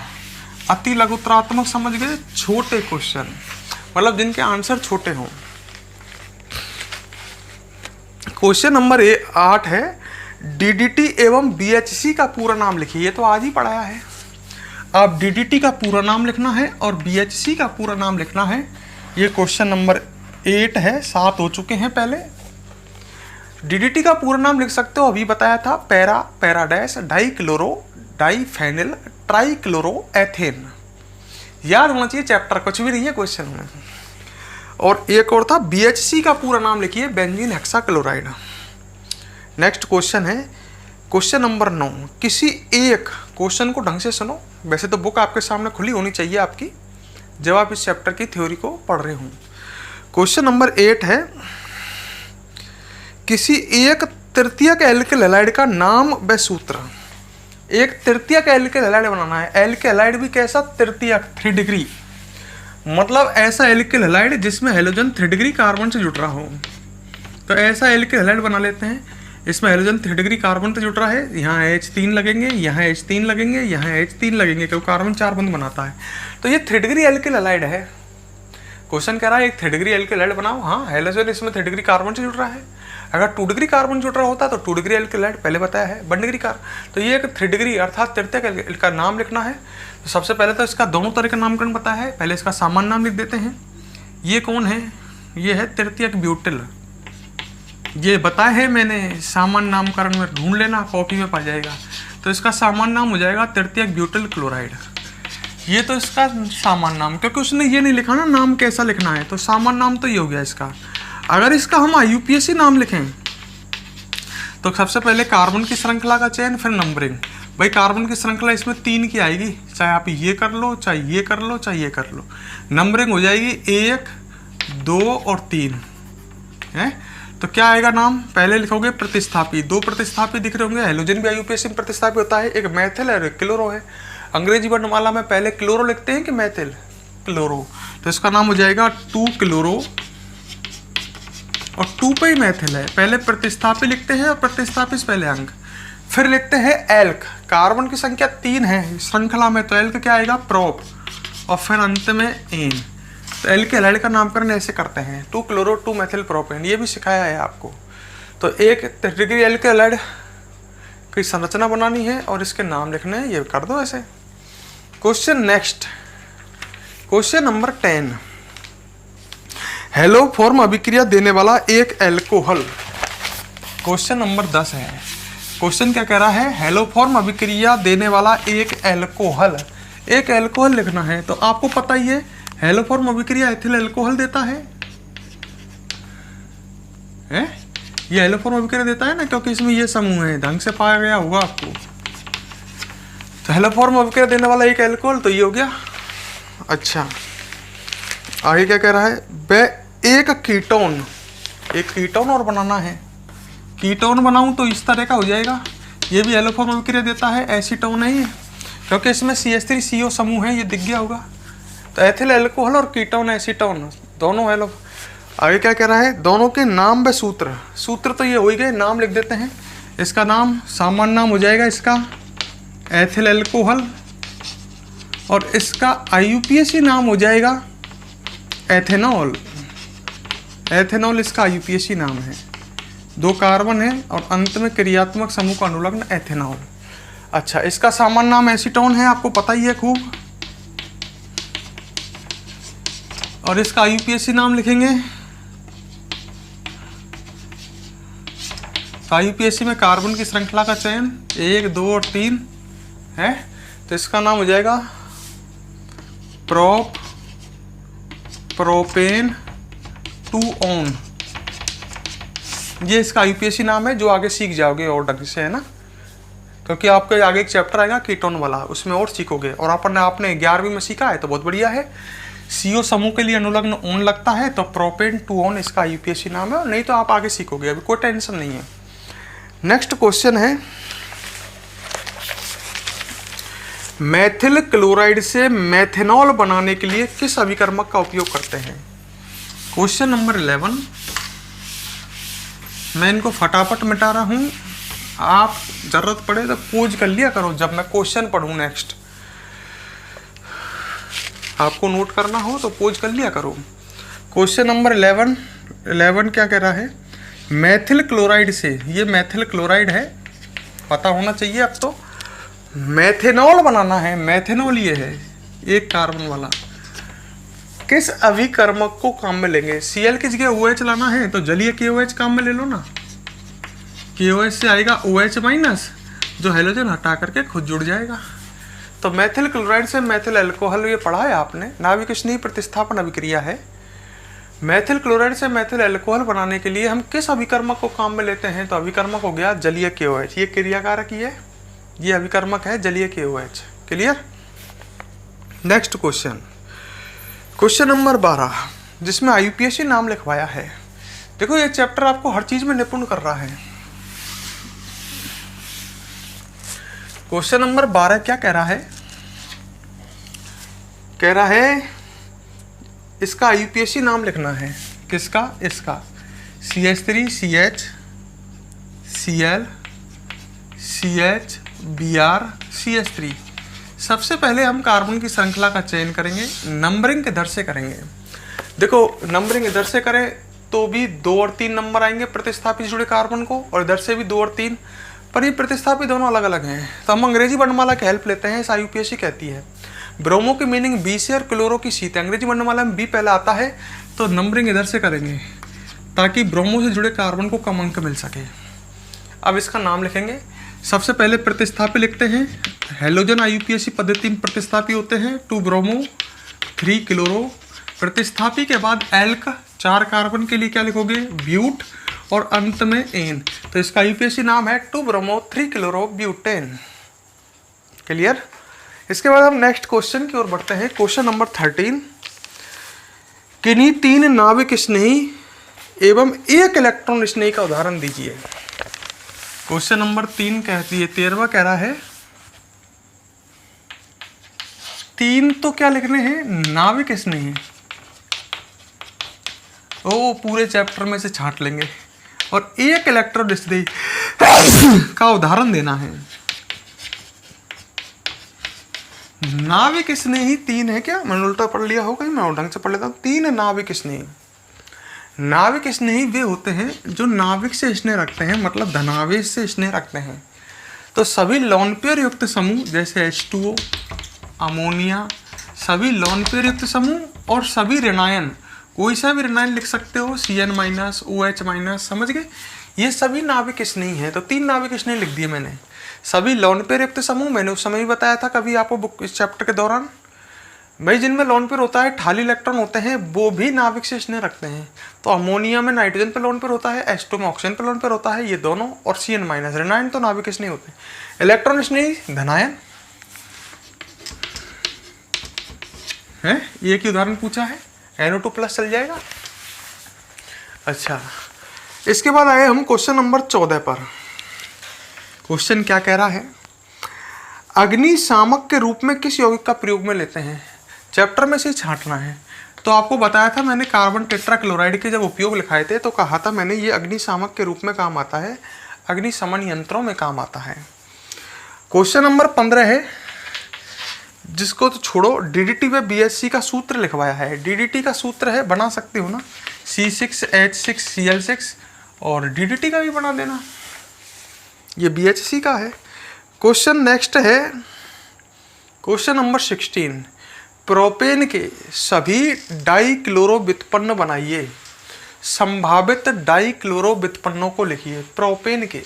अति लघुत्तरात्मक समझ गए, छोटे क्वेश्चन, मतलब जिनके आंसर छोटे हों। क्वेश्चन नंबर 8 है, DDT एवं BHC का पूरा नाम लिखिए। ये तो आज ही पढ़ाया है, आप DDT का पूरा नाम लिखना है और BHC का पूरा नाम लिखना है। ये क्वेश्चन नंबर 8 है, 7 हो चुके हैं पहले। DDT का पूरा नाम लिख सकते हो, अभी बताया था, पैराडैश डाइक्लोरो डाइफेनिल ट्राइक्लोरोएथेन। याद होना चाहिए चैप्टर, कुछ भी नहीं है क्वेश्चन में। और एक और था, BHC का पूरा नाम लिखिए, बेंजीन हेक्साक्लोराइड। नेक्स्ट क्वेश्चन है क्वेश्चन नंबर 9। किसी एक क्वेश्चन को ढंग से सुनो, वैसे तो बुक आपके सामने खुली होनी चाहिए आपकी, जब आप इस चैप्टर की थ्योरी को पढ़ रहे हों। क्वेश्चन नंबर 8 है, किसी एक तृतीयक एल्किल हैलाइड का नाम व सूत्र। एक तृतीयक एल्किल हैलाइड बनाना है, एल्किल हैलाइड भी कैसा, तृतीयक, 3 डिग्री, मतलब ऐसा एल्किल हैलाइड जिसमें हैलोजन 3 डिग्री कार्बन से जुड़ रहा हो। तो ऐसा एल्किल हैलाइड बना लेते हैं। इसमें हेलोजन 3 डिग्री कार्बन से जुड़ रहा है, यहाँ H3 लगेंगे, यहाँ H3 लगेंगे, यहाँ H3 लगेंगे, क्योंकि कार्बन 4 बंध बनाता है। तो ये 3 डिग्री एल्किल हैलाइड है। क्वेश्चन कह रहा है एक 3 डिग्री एल्किल हैलाइड बनाओ। हाँ, हेलोजन इसमें 3 डिग्री कार्बन से जुड़ रहा है। अगर 2 डिग्री कार्बन जुड़ रहा होता तो 2 डिग्री एल्किल हैलाइड पहले बताया है, 1 डिग्री तो ये एक 3 डिग्री अर्थात तृतीयक एल्किल का नाम लिखना है। तो सबसे पहले तो इसका दोनों तरह का नामकरण बताया है। पहले इसका सामान्य नाम लिख देते हैं। ये कौन है? ये है तृतीयक ब्यूटिल। ये बताया है मैंने, सामान्य नामकरण में ढूंढ लेना, कॉपी में पा जाएगा। तो इसका सामान्य नाम हो जाएगा तृतीयक ब्यूटिल क्लोराइड। ये तो इसका सामान्य नाम, क्योंकि उसने ये नहीं लिखा ना नाम कैसा लिखना है, तो सामान्य नाम तो ये हो गया इसका। अगर इसका हम IUPAC नाम लिखें तो सबसे पहले कार्बन की श्रृंखला का चयन, फिर नंबरिंग। भाई कार्बन की श्रृंखला इसमें 3 की आएगी, चाहे आप ये कर लो, चाहे ये कर लो, चाहे ये कर लो। नंबरिंग हो जाएगी 1, 2 और 3 है। तो क्या आएगा नाम? पहले लिखोगे प्रतिस्थापी। 2 प्रतिस्थापी दिख रहे होंगे। हेलोजन भी IUPAC में प्रतिस्थापी होता है, एक मैथिल है और एक क्लोरो है। अंग्रेजी वर्णमाला में पहले क्लोरो लिखते हैं कि मैथिल? क्लोरो। तो इसका नाम हो जाएगा 2 क्लोरो, और 2 पे ही मैथिल है। पहले प्रतिस्थापी लिखते हैं और प्रतिस्थापी से पहले अंक, फिर लिखते हैं एल्क। कार्बन की संख्या 3 है श्रृंखला में, तो एल्क क्या आएगा? प्रोप, और फिर अंत में एन। तो एल्क हैलाइड का नामकरण ऐसे करते हैं, 2 क्लोरो 2 मैथिल प्रोपेन। ये भी सिखाया है आपको। तो एक 3 डिग्री एल्क हैलाइड की संरचना बनानी है और इसके नाम लिखने हैं, ये कर दो ऐसे। Question next, question number 10। Haloform अभिक्रिया देने वाला एक एल्कोहल। क्वेश्चन नंबर 10 है। क्वेश्चन क्या कह रहा है? हेलोफॉर्म अभिक्रिया देने वाला एक एल्कोहल। एक एल्कोहल लिखना है, तो आपको पता ही है हेलोफॉर्म अभिक्रिया एथिल एल्कोहल देता है। ये हेलोफॉर्म अभिक्रिया देता है ना, क्योंकि इसमें ये समूह है, ढंग से पाया गया होगा आपको। तो हेलोफॉर्म अभिक्रिया देने वाला एक एल्कोहल तो ये हो गया। अच्छा, आगे क्या कह रहा है? एक कीटोन और बनाना है। कीटोन बनाऊं तो इस तरह का हो जाएगा। ये भी हेलोफॉर्म अभिक्रिया देता है, एसीटोन है ये, क्योंकि इसमें CH3CO समूह है, ये दिख गया होगा। तो एथिल एल्कोहल और कीटोन एसीटोन दोनों हेलो। आगे क्या कह रहा है? दोनों के नाम व सूत्र तो ये हो ही गए, नाम लिख देते हैं। इसका नाम सामान्य नाम हो जाएगा इसका एथिल एल्कोहल, और इसका IUPAC नाम हो जाएगा एथेनॉल। एथेनॉल इसका IUPAC नाम है। 2 कार्बन है और अंत में क्रियात्मक समूह का अनुलग्न एथेनॉल। अच्छा, इसका सामान्य नाम एसीटोन है, आपको पता ही है खूब। और इसका IUPAC नाम लिखेंगे। तो IUPAC में कार्बन की श्रृंखला का चयन 1, 2 और 3 है। तो इसका नाम हो जाएगा प्रोपेन 2 ऑन। ये इसका IUPAC नाम है, जो आगे सीख जाओगे और ढंग से, है ना, क्योंकि आपके आगे एक चैप्टर आएगा कीटोन वाला, उसमें और सीखोगे। और आपने 11वीं में सीखा है तो बहुत बढ़िया है। CO समूह के लिए अनुलग्न ऑन लगता है, तो प्रोपेन 2 ऑन इसका IUPAC नाम है, और नहीं तो आप आगे सीखोगे, अभी कोई टेंशन नहीं है। नेक्स्ट क्वेश्चन है, मैथिल क्लोराइड से मेथेनॉल बनाने के लिए किस अभिकर्मक का उपयोग करते हैं? Question number 11। मैं इनको फटाफट मिटा रहा हूँ, आप जरूरत पड़े तो पोज कर लिया करो जब मैं क्वेश्चन पढ़ूँ। नेक्स्ट आपको नोट करना हो तो पोज कर लिया करो। क्वेश्चन नंबर 11 क्या कह रहा है? मैथिल क्लोराइड से, ये मैथिल क्लोराइड है, पता होना चाहिए अब तो। मेथेनॉल बनाना है, मेथेनॉल ये है, एक कार्बन वाला। किस अभिकर्मक को काम में लेंगे? Cl की जगह OH लाना है तो जलीय KOH काम में ले लो ना। KOH से आएगा OH माइनस, जो हेलोजन हटा करके खुद जुड़ जाएगा। तो मैथिल क्लोराइड से मैथिल अल्कोहल, ये पढ़ा है आपने, नाभिक स्नेही प्रतिस्थापन अभिक्रिया है। मैथिल क्लोराइड से मैथिल अल्कोहल बनाने के लिए हम किस अभिकर्मक को काम में लेते हैं? तो अभिकर्मक हो गया जलीय KOH, ये क्रियाकारक ही है, ये अभिकर्मक है जलीय KOH। Clear? Next question, question number 12, जिसमें IUPAC नाम लिखवाया है। देखो ये चैप्टर आपको हर चीज में निपुण कर रहा है। क्वेश्चन नंबर 12 क्या कह रहा है? कह रहा है इसका IUPAC नाम लिखना है। किसका? इसका CH3CH Cl CH Br CH3। सबसे पहले हम कार्बन की श्रृंखला का चयन करेंगे, नंबरिंग इधर से करेंगे। देखो नंबरिंग इधर से करें तो भी 2 और 3 नंबर आएंगे प्रतिस्थापी से जुड़े कार्बन को, और इधर से भी 2 और 3, पर ये प्रतिस्थापी दोनों अलग अलग हैं। तो हम अंग्रेजी वर्णमाला की हेल्प लेते हैं। IUPAC कहती है ब्रोमो की मीनिंग बी से और क्लोरो की सी। अंग्रेजी वर्णमाला में बी पहले आता है, तो नंबरिंग इधर से करेंगे ताकि ब्रोमो से जुड़े कार्बन को कम अंक मिल सके। अब इसका नाम लिखेंगे। सबसे पहले प्रतिस्थापी लिखते हैं। हेलोजन IUPAC पद्धति में प्रतिस्थापी होते हैं 2 ब्रोमो 3 क्लोरो। प्रतिस्थापी के बाद एल्क 4 कार्बन के लिए क्या लिखोगे, ब्यूट, और अंत में एन। तो इसका IUPAC नाम है 2 ब्रोमो 3 क्लोरो ब्यूटेन। क्लियर। इसके बाद हम नेक्स्ट क्वेश्चन की ओर बढ़ते हैं। क्वेश्चन नंबर 13, किन्हीं 3 नाविक स्नेही एवं 1 इलेक्ट्रॉन स्नेही का उदाहरण दीजिए। क्वेश्चन नंबर 3 कहती है, 13वां कह रहा है 3 तो क्या लिखने हैं, नाविक स्नेही। ओ पूरे चैप्टर में से छांट लेंगे, और 1 इलेक्ट्रॉन स्नेही का उदाहरण देना है। नाविक स्नेही 3 है क्या, मैंने उल्टा पढ़ लिया होगा, मैं ढंग से पढ़ लेता हूँ। 3 नाविक स्नेही। नाविक स्नेही वे होते हैं जो नाविक से स्नेह रखते हैं, मतलब धनावेश से स्नेह रखते हैं। तो सभी लॉन पेयर युक्त समूह जैसे H2O, अमोनिया, सभी लॉन पेयर युक्त समूह और सभी ऋणायन, कोई सा भी ऋणायन लिख सकते हो, Cn-, OH-, समझ गए, ये सभी नाविक स्नेही हैं। तो 3 नाविक स्नेही लिख दिए मैंने। सभी लॉन पेयर युक्त समूह मैंने उस समय भी बताया था कभी आपको बुक इस चैप्टर के दौरान भाई, जिनमें लॉन पेयर होता है, खाली इलेक्ट्रॉन होते हैं, वो भी नाविक से स्नेह रखते हैं। तो अमोनिया में नाइट्रोजन पे लॉन पेयर होता है, H2 में ऑक्सीजन पे लॉन पेयर होता है, ये दोनों, और Cn- ऋणायन तो नाविक स्नेही होते हैं। इलेक्ट्रॉन स्नेही धनायन है, एक ही उदाहरण पूछा है, NO2+ चल जाएगा। अच्छा, इसके बाद आए हम क्वेश्चन नंबर 14 पर। क्वेश्चन क्या कह रहा है, अग्निशामक के रूप में किस यौगिक का प्रयोग में लेते हैं। चैप्टर में से छांटना है। तो आपको बताया था मैंने कार्बन टेट्राक्लोराइड के जब उपयोग लिखाए थे तो कहा था मैंने ये अग्निशामक के रूप में काम आता है, अग्निशमन यंत्रों में काम आता है। क्वेश्चन नंबर 15 है, जिसको तो छोड़ो, DDT व BHC का सूत्र लिखवाया है। DDT का सूत्र है, बना सकते हो ना, C6H6Cl6, और DDT का भी बना देना, ये BHC का है। क्वेश्चन नेक्स्ट है, क्वेश्चन नंबर 16, प्रोपेन के सभी डाइक्लोरो व्युत्पन्न बनाइए। संभावित डाइक्लोरो व्युत्पन्नों को लिखिए। प्रोपेन के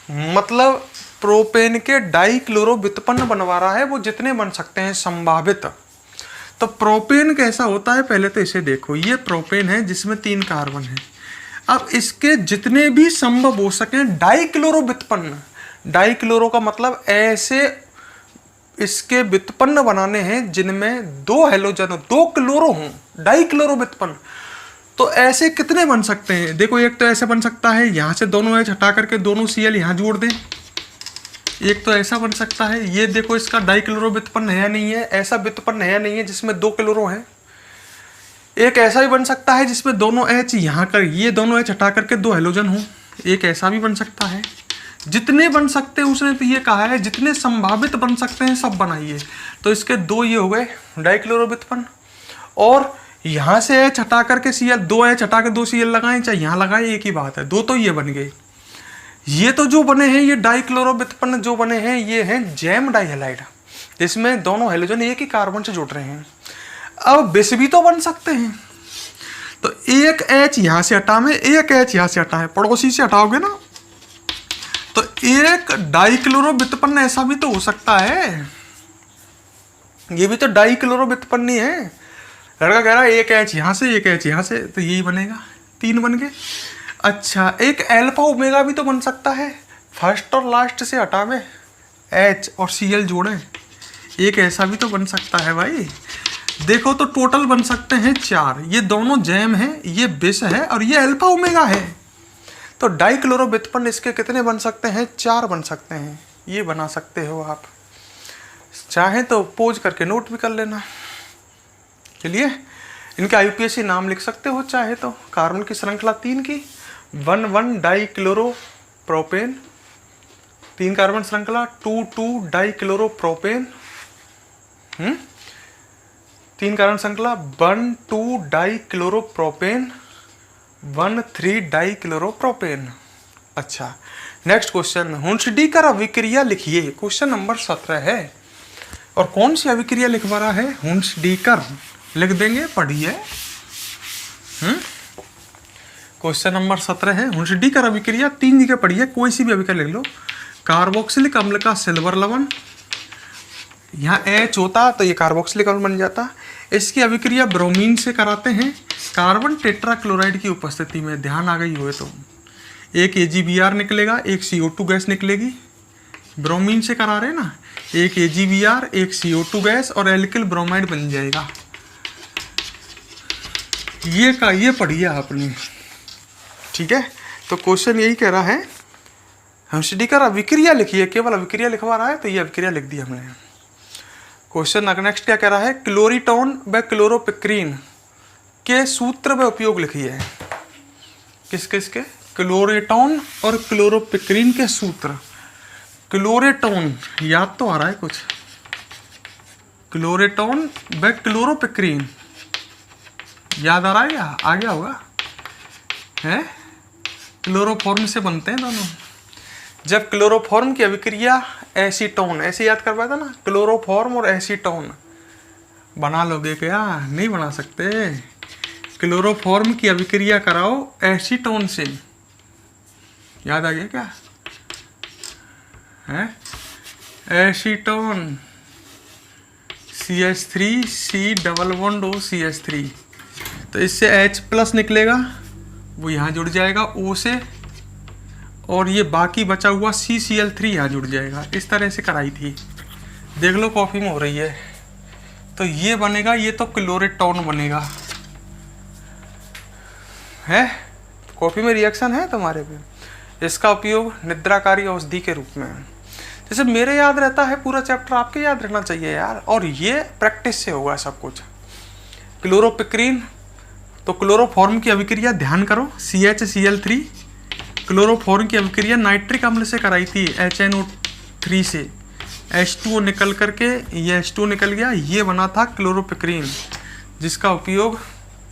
मतलब प्रोपेन के डाइक्लोरो व्युत्पन्न बनवा रहा है, वो जितने बन सकते हैं संभावित। तो प्रोपेन कैसा होता है, पहले तो इसे देखो, ये प्रोपेन है जिसमें 3 कार्बन है। अब इसके जितने भी संभव हो सके डाइक्लोरो व्युत्पन्न, डाइक्लोरो का मतलब ऐसे इसके व्युत्पन्न बनाने हैं जिनमें 2 हेलोजन, 2 क्लोरो हों, डाइक्लोरो व्युत्पन्न। तो ऐसे कितने बन सकते हैं, देखो, एक तो ऐसे बन सकता है, यहाँ से दोनों H हटा करके दोनों Cl यहाँ जोड़ दें। एक तो ऐसा बन सकता है, ये देखो इसका डाइक्लोरो व्युत्पन्न है या नहीं है, ऐसा व्युत्पन्न है या नहीं है जिसमें 2 क्लोरो है। एक ऐसा भी बन सकता है जिसमें दोनों H यहाँ कर, ये दोनों H हटा करके 2 हेलोजन हो, एक ऐसा भी बन सकता है। जितने बन सकते हैं उसने तो ये कहा है, जितने संभावित बन सकते हैं सब बनाइए। तो इसके 2 ये हो गए डाइक्लोरो व्युत्पन्न, और यहाँ से H हटा करके Cl, 2 H हटा के 2 Cl लगाएं चाहे यहाँ लगाएं, एक ही बात है, 2 तो ये बन गए। ये तो जो बने हैं, ये डाइक्लोरो व्युत्पन्न जो बने हैं, ये हैं जैम डाइहैलाइड, इसमें दोनों हेलोजन एक ही कार्बन से जुड़ रहे हैं। अब विष भी तो बन सकते हैं, तो एक H यहाँ से हटा में, एक H यहाँ से हटा है, पड़ोसी से हटाओगे ना, तो एक डाइक्लोरो व्युत्पन्न ऐसा भी तो हो सकता है, ये भी तो डाइक्लोरो व्युत्पन्न ही है। लड़का कह रहा है एक H यहाँ से, एक H यहाँ से, तो यही बनेगा, 3 बन गए। अच्छा, एक अल्फा ओमेगा भी तो बन सकता है, फर्स्ट और लास्ट से हटा में H और Cl जोड़े, एक ऐसा भी तो बन सकता है भाई। देखो तो टोटल बन सकते हैं 4, ये दोनों जैम है, ये विष है, और ये अल्फा ओमेगा है। तो डाइक्लोरो व्युत्पन्न इसके कितने बन सकते हैं, 4 बन सकते हैं। ये बना सकते हो आप, चाहे तो पोज करके नोट भी कर लेना। चलिए, इनके IUPAC नाम लिख सकते हो चाहे तो। कार्बन की श्रृंखला 3 की, 1,1 डाइक्लोरो प्रोपेन, 3 कार्बन श्रृंखला 2,2 डाइक्लोरोप्रोपेन, 3 कार्बन श्रृंखला 1,2 डाइक्लोरोप्रोपेन, 1,3 डाइक्लोरोप्रोपेन। अच्छा, नेक्स्ट क्वेश्चन, हुंसडीकर अभिक्रिया लिखिए। क्वेश्चन नंबर 17 है। और कौन सी अभिक्रिया लिखवा रहा है? हुंसडीकर लिख देंगे, पढ़िए। क्वेश्चन नंबर 17 है, हुंसडीकर अभिक्रिया 3 जगह पढ़िए, कोई सी भी अभिक्रिया लिख लो। कार्बोक्सिलिक अम्ल का सिल्वर लवण, यहाँ H होता तो ये कार्बोक्सिलिक अम्ल बन जाता। इसकी अभिक्रिया ब्रोमीन से कराते हैं कार्बन टेट्राक्लोराइड की उपस्थिति में। ध्यान आ गई हो तो एक AgBr निकलेगा, एक CO2 गैस निकलेगी। ब्रोमीन से करा रहे ना, एक AgBr, एक CO2 गैस और एल्किल ब्रोमाइड बन जाएगा। ये पढ़िए आपने, ठीक है। तो क्वेश्चन यही कह रहा है, हुंसडीकर अभिक्रिया लिखिए, केवल अभिक्रिया लिखवा रहा है तो ये अभिक्रिया लिख दी हमने। क्वेश्चन नेक्स्ट क्या कह रहा है? क्लोरीटोन व क्लोरोपिक्रीन के सूत्र व उपयोग लिखिए। किस किस के? क्लोरेटोन और क्लोरोपिक्रीन के सूत्र। क्लोरेटोन याद तो आ रहा है कुछ, क्लोरेटोन व क्लोरोपिक्रीन याद आ रहा है क्या? आ गया होगा, है? क्लोरोफॉर्म से बनते हैं दोनों। जब क्लोरोफॉर्म की अभिक्रिया एसीटोन, ऐसे याद कर पाया था ना, क्लोरोफॉर्म और एसीटोन बना लोगे क्या? नहीं बना सकते। क्लोरोफॉर्म की अभिक्रिया कराओ एसीटोन से, याद आ गया क्या? है acetone CH3 C double bond O CH3, तो इससे H+ निकलेगा, वो यहाँ जुड़ जाएगा O से, और ये बाकी बचा हुआ CCl3 यहाँ जुड़ जाएगा। इस तरह से कराई थी, देख लो कॉफी में हो रही है। तो ये बनेगा, ये तो क्लोरेटोन बनेगा, है? कॉफी में रिएक्शन है तुम्हारे पे। इसका उपयोग निद्राकारी औषधि के रूप में, जैसे मेरे याद रहता है पूरा चैप्टर, आपके याद रखना चाहिए यार। और ये प्रैक्टिस से होगा सब कुछ। क्लोरोपिक्रीन, तो क्लोरोफॉर्म की अभिक्रिया ध्यान करो, CHCl3। क्लोरोफॉर्म की अभिक्रिया नाइट्रिक अम्ल से कराई थी, HNO3 से। H2O निकल करके ये H2O निकल गया, ये बना था क्लोरोपिक्रीन, जिसका उपयोग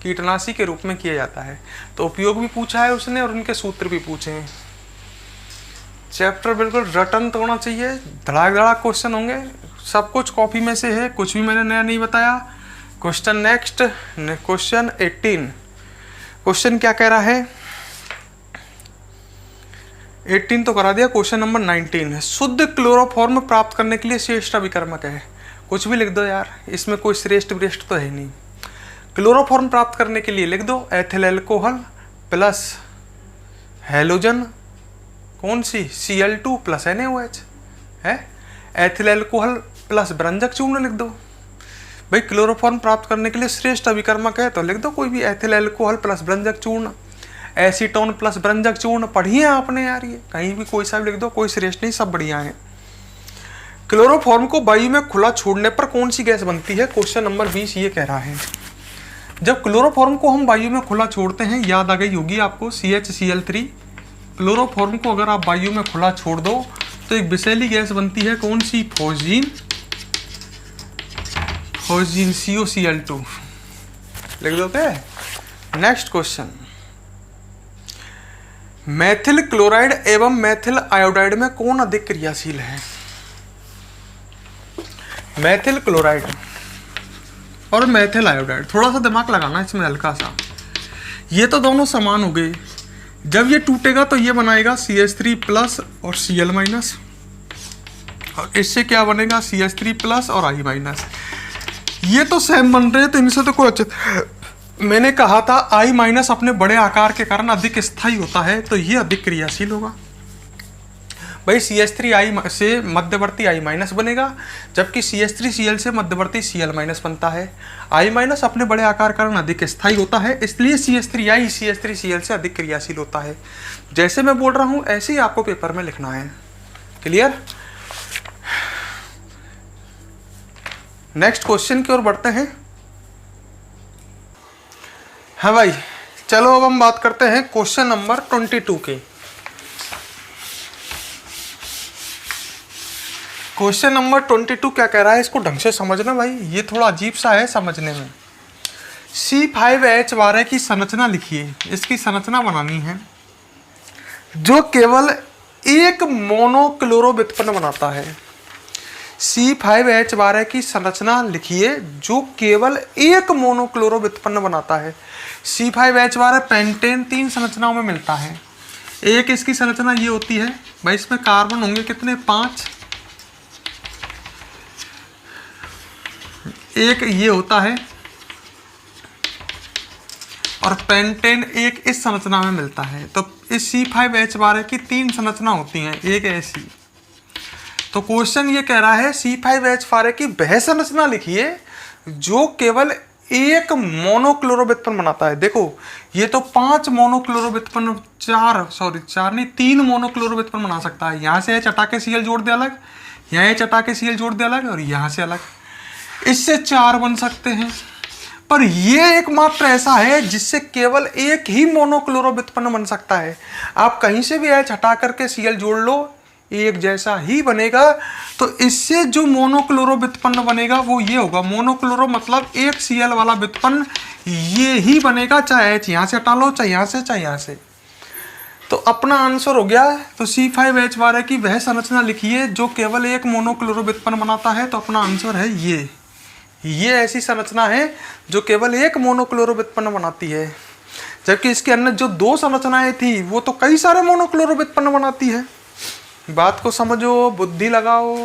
कीटनाशी के रूप में किया जाता है। तो उपयोग भी पूछा है उसने और उनके सूत्र भी पूछे हैं। चैप्टर बिल्कुल रटन तो होना चाहिए, धड़ाक धड़ाक क्वेश्चन होंगे, सब कुछ कॉपी में से है, कुछ भी मैंने नया नहीं बताया। Question next, question 18। क्वेश्चन क्या कह रहा है? 18 तो करा दिया। क्वेश्चन नंबर 19, शुद्ध क्लोरोफॉर्म प्राप्त करने के लिए श्रेष्ठ अभिकर्मक है। कुछ भी लिख दो यार, इसमें कोई श्रेष्ठ तो है नहीं। क्लोरोफॉर्म प्राप्त करने के लिए लिख दो एथिल अल्कोहल प्लस हेलोजन, कौन सी? Cl2 प्लस NaOH, है? एथिल अल्कोहल प्लस ब्रंजक चूर्ण लिख दो। भाई क्लोरोफॉर्म प्राप्त करने के लिए श्रेष्ठ अभिकर्मक है तो लिख दो कोई भी, एथिल अल्कोहल प्लस ब्रंजक चूर्ण, एसीटोन प्लस ब्रंजक चूर्ण। पढ़िए आपने यार, ये कहीं भी कोई सा भी लिख दो, कोई श्रेष्ठ नहीं, सब बढ़िया है। क्लोरोफॉर्म को वायु में खुला छोड़ने पर कौन सी गैस बनती है? क्वेश्चन नंबर 20 ये कह रहा है। जब क्लोरोफॉर्म को हम वायु में खुला छोड़ते हैं, याद आ गई होगी आपको, CHCl3। क्लोरोफॉर्म को अगर आप वायु में खुला छोड़ दो तो एक विषैली गैस बनती है, कौन सी? फॉस्जीन COCl2 लिख दो क्या? नेक्स्ट क्वेश्चन, मैथिल क्लोराइड एवं मैथिल आयोडाइड में कौन अधिक क्रियाशील है? मैथिल क्लोराइड और मैथिल आयोडाइड, थोड़ा सा दिमाग लगाना इसमें हल्का सा। ये तो दोनों समान हो गए, जब ये टूटेगा तो ये बनाएगा CH3+ और Cl-, और इससे क्या बनेगा? CH3+ और I-। ये तो सेम बन रहे हैं, तो इनसे तो कोई अच्छा। मैंने कहा था I- अपने बड़े आकार के कारण अधिक स्थायी होता है, तो ये अधिक क्रियाशील होगा। भाई CH3I से मध्यवर्ती I- बनेगा, जबकि CH3Cl से मध्यवर्ती Cl- बनता है। I- अपने बड़े आकार कारण अधिक स्थायी होता है, इसलिए CH3I CH3Cl से अधिक क्रियाशील होता है। जैसे मैं बोल रहा हूं ऐसे ही आपको पेपर में लिखना है। क्लियर? नेक्स्ट क्वेश्चन की ओर बढ़ते हैं। हाँ भाई, चलो अब हम बात करते हैं क्वेश्चन नंबर 22 की। क्वेश्चन नंबर 22 क्या कह रहा है, इसको ढंग से समझना भाई, ये थोड़ा अजीब सा है समझने में। C5H12 की संरचना लिखिए, इसकी संरचना बनानी है जो केवल एक मोनोक्लोरो व्युत्पन्न बनाता है। C5H12 की संरचना लिखिए जो केवल एक मोनोक्लोरो व्युत्पन्न बनाता है। C5H12 पेंटेन 3 संरचनाओं में मिलता है। एक इसकी संरचना ये होती है भाई, इसमें कार्बन होंगे कितने, 5। एक ये होता है और पेंटेन एक इस संरचना में मिलता है। तो इस C5H12 की 3 संरचना होती हैं, एक ऐसी। तो क्वेश्चन ये कह रहा है C5H12 की वह संरचना लिखिए जो केवल एक मोनोक्लोरो व्युत्पन्न बनाता है। देखो ये तो 5 मोनोक्लोरो व्युत्पन्न, 3 मोनोक्लोरो व्युत्पन्न बना सकता है। यहाँ से चटा के Cl जोड़ दे अलग, यहाँ चटा के Cl जोड़ दे अलग, और यहाँ से अलग, इससे 4 बन सकते हैं। पर ये एकमात्र ऐसा है जिससे केवल एक ही मोनोक्लोरो व्युत्पन्न बन सकता है। आप कहीं से भी H हटा करके Cl जोड़ लो, एक जैसा ही बनेगा। तो इससे जो मोनोक्लोरो व्युत्पन्न बनेगा वो ये होगा, मोनोक्लोरो मतलब एक Cl वाला व्युत्पन्न ये ही बनेगा, चाहे H यहाँ से हटा लो, चाहे यहाँ से, चाहे यहाँ से। तो अपना आंसर हो गया। तो C5H12 की वह संरचना लिखिए जो केवल एक मोनोक्लोरो व्युत्पन्न बनाता है। तो अपना आंसर है ये ऐसी संरचना है जो केवल एक मोनोक्लोरो व्युत्पन्न बनाती है, जबकि इसके अंदर जो 2 संरचनाएं थी वो तो कई सारे मोनोक्लोरो व्युत्पन्न बनाती है। बात को समझो, बुद्धि लगाओ।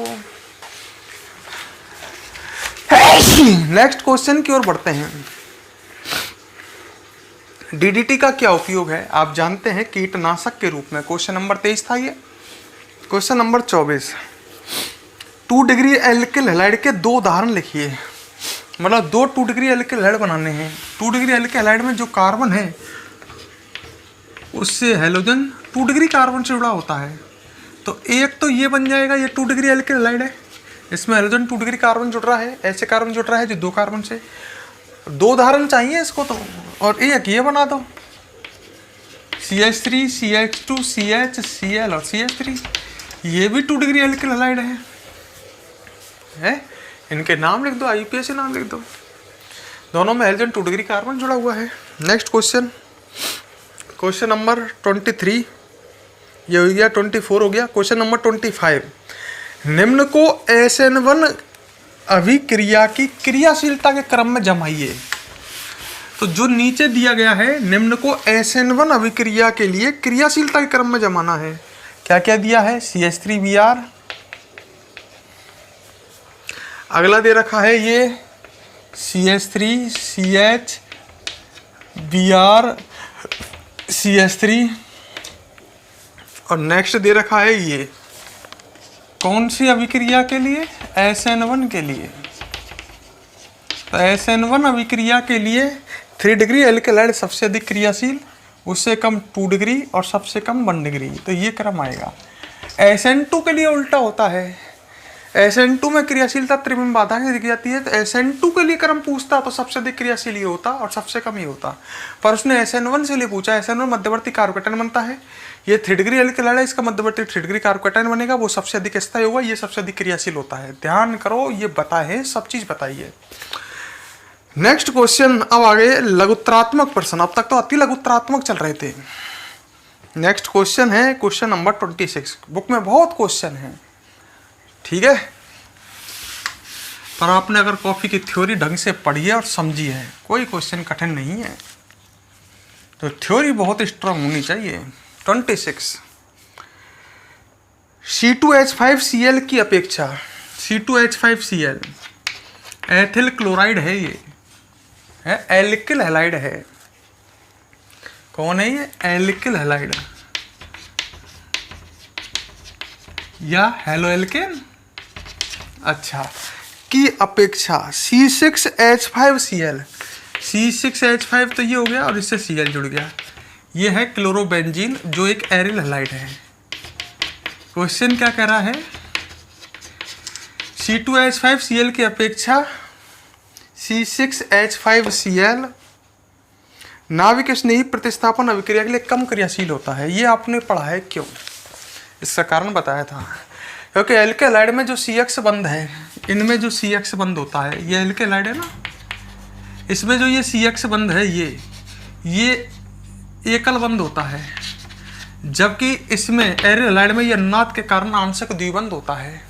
नेक्स्ट क्वेश्चन की ओर बढ़ते हैं। DDT का क्या उपयोग है, आप जानते हैं, कीटनाशक के रूप में। क्वेश्चन नंबर 23 था ये। Question number 24, 2 degree alkyl halide के 2 उदाहरण लिखिए। मतलब 2 डिग्री एल्किल हैलाइड बनाने हैं। 2 डिग्री एल्किल हैलाइड में जो कार्बन है उससे हैलोजन 2 डिग्री कार्बन से जुड़ा होता है। तो एक तो ये बन जाएगा, ये 2 डिग्री एल्किल हैलाइड है, इसमें हैलोजन 2 डिग्री कार्बन जुड़ रहा है, ऐसे कार्बन जुड़ रहा है जो 2 कार्बन से। 2 उदाहरण चाहिए इसको तो, और एक ये बना दो, CH3 CH2 CH Cl और CH3, ये भी 2 डिग्री एल्किल हैलाइड है। इनके नाम लिख दो, IUPAC से नाम लिख दो। दोनों में हैलोजन 2 डिग्री कार्बन जुड़ा हुआ है। नेक्स्ट क्वेश्चन, क्वेश्चन नंबर 23, ये हो गया। 24 हो गया। क्वेश्चन नंबर 25, निम्न को SN1 अभिक्रिया की क्रियाशीलता के क्रम में जमाइए। तो जो नीचे दिया गया है, निम्न को SN1 अभिक्रिया के लिए क्रियाशीलता के क्रम में जमाना है। क्या क्या दिया है, CH3Br, अगला दे रखा है ये CH3 CH Br CH3, और नेक्स्ट दे रखा है ये कौन सी अभिक्रिया के लिए, SN1 के लिए। तो SN1 अभिक्रिया के लिए 3 डिग्री एल्किल हैलाइड सबसे अधिक क्रियाशील, उससे कम 2 डिग्री और सबसे कम 1 डिग्री। तो ये क्रम आएगा। SN2 के लिए उल्टा होता है। SN2 में क्रियाशीलता त्रिविम बाधा से दिख जाती है। तो SN2 के लिए क्रम पूछता तो सबसे अधिक क्रियाशील ये होता और सबसे कम ये होता, पर उसने SN1 से लिए पूछा। SN1 मध्यवर्ती कार्बोकेटायन बनता है, ये 3 डिग्री एल्किल हैलाइड है, इसका मध्यवर्ती 3 डिग्री कार्बोकेटायन बनेगा, वो सबसे अधिक स्थायी होगा, ये सबसे अधिक क्रियाशील होता है। ध्यान करो, ये बताए, सब चीज बताइए। नेक्स्ट क्वेश्चन, अब आगे लघुत्तरात्मक प्रश्न। अब तक तो अति लघुत्तरात्मक चल रहे थे। नेक्स्ट क्वेश्चन है क्वेश्चन नंबर 26। बुक में बहुत क्वेश्चन है, ठीक है, पर आपने अगर कॉफी की थ्योरी ढंग से पढ़ी है और समझी है, कोई क्वेश्चन कठिन नहीं है, तो थ्योरी बहुत स्ट्रांग होनी चाहिए। 26, C2H5Cl की अपेक्षा, C2H5Cl एथिल क्लोराइड है, ये है एल्किल हैलाइड है। कौन है ये, एल्किल हैलाइड या हेलो एल्केन, अच्छा, की अपेक्षा C6H5Cl, C6H5 तो ये हो गया और इससे Cl जुड़ गया, ये है क्लोरोबेंजीन जो एक एरिल हैलाइड है। क्वेश्चन क्या कह रहा है, C2H5Cl की अपेक्षा C6H5Cl नाभिक स्नेही प्रतिस्थापन अभिक्रिया के लिए कम क्रियाशील होता है। ये आपने पढ़ा है, क्यों, इसका कारण बताया था। क्योंकि एल्केलाइड में जो CX बंध है, इनमें जो CX बंध होता है, ये एल्केलाइड है ना, इसमें जो ये CX बंध है ये एकल बंध होता है, जबकि इसमें एल्केलाइड में ये अनुनाद के कारण आंशिक द्विबंध होता है।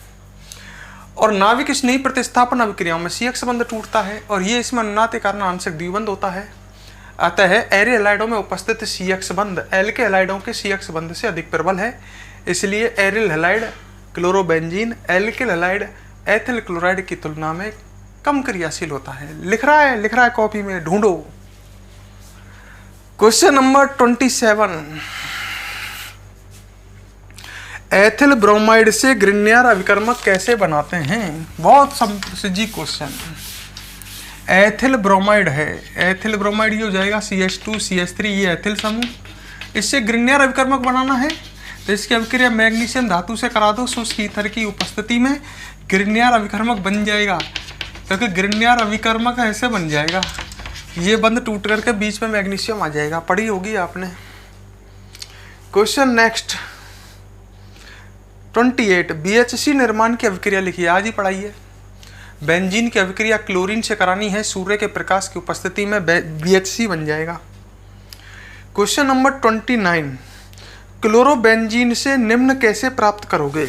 और नाभिक स्नेही प्रतिस्थापन अभिक्रियाओं में CX बंध टूटता है और ये इसमें अनुनाद के कारण आंशिक द्विबंध होता है। अतः एरिल में उपस्थित CX बंध एल्केलाइडों के CX बंध से अधिक प्रबल है, इसलिए aryl halide chlorobenzene alkyl halide ethyl chloride की तुलना में कम क्रियाशील होता है। लिख रहा है कॉपी में, ढूंढो। क्वेश्चन नंबर 27, एथिल ब्रोमाइड से ग्रिग्नायर अभिकर्मक कैसे बनाते हैं? बहुत सिजी क्वेश्चन। एथिल ब्रोमाइड है, एथिल ब्रोमाइड ये हो जाएगा CH2 CH3, ये एथिल समूह, इससे ग्रिग्नायर अभिकर्मक बनाना है तो इसकी अभिक्रिया मैग्नीशियम धातु से करा दो, शुष्क ईथर की उपस्थिति में ग्रिग्नायर अभिकर्मक बन जाएगा। क्योंकि ग्रिग्नायर अभिकर्मक ऐसे बन जाएगा, ये बंध टूट करके बीच में मैग्नीशियम आ जाएगा, पढ़ी होगी आपने। क्वेश्चन नेक्स्ट 28, BHC निर्माण की अभिक्रिया लिखिए, आज ही पढ़ाई है। बेंजीन की अभिक्रिया क्लोरीन से करानी है, सूर्य के प्रकाश की उपस्थिति में BHC बन जाएगा। क्वेश्चन नंबर 29, क्लोरोबेंजीन से निम्न कैसे प्राप्त करोगे?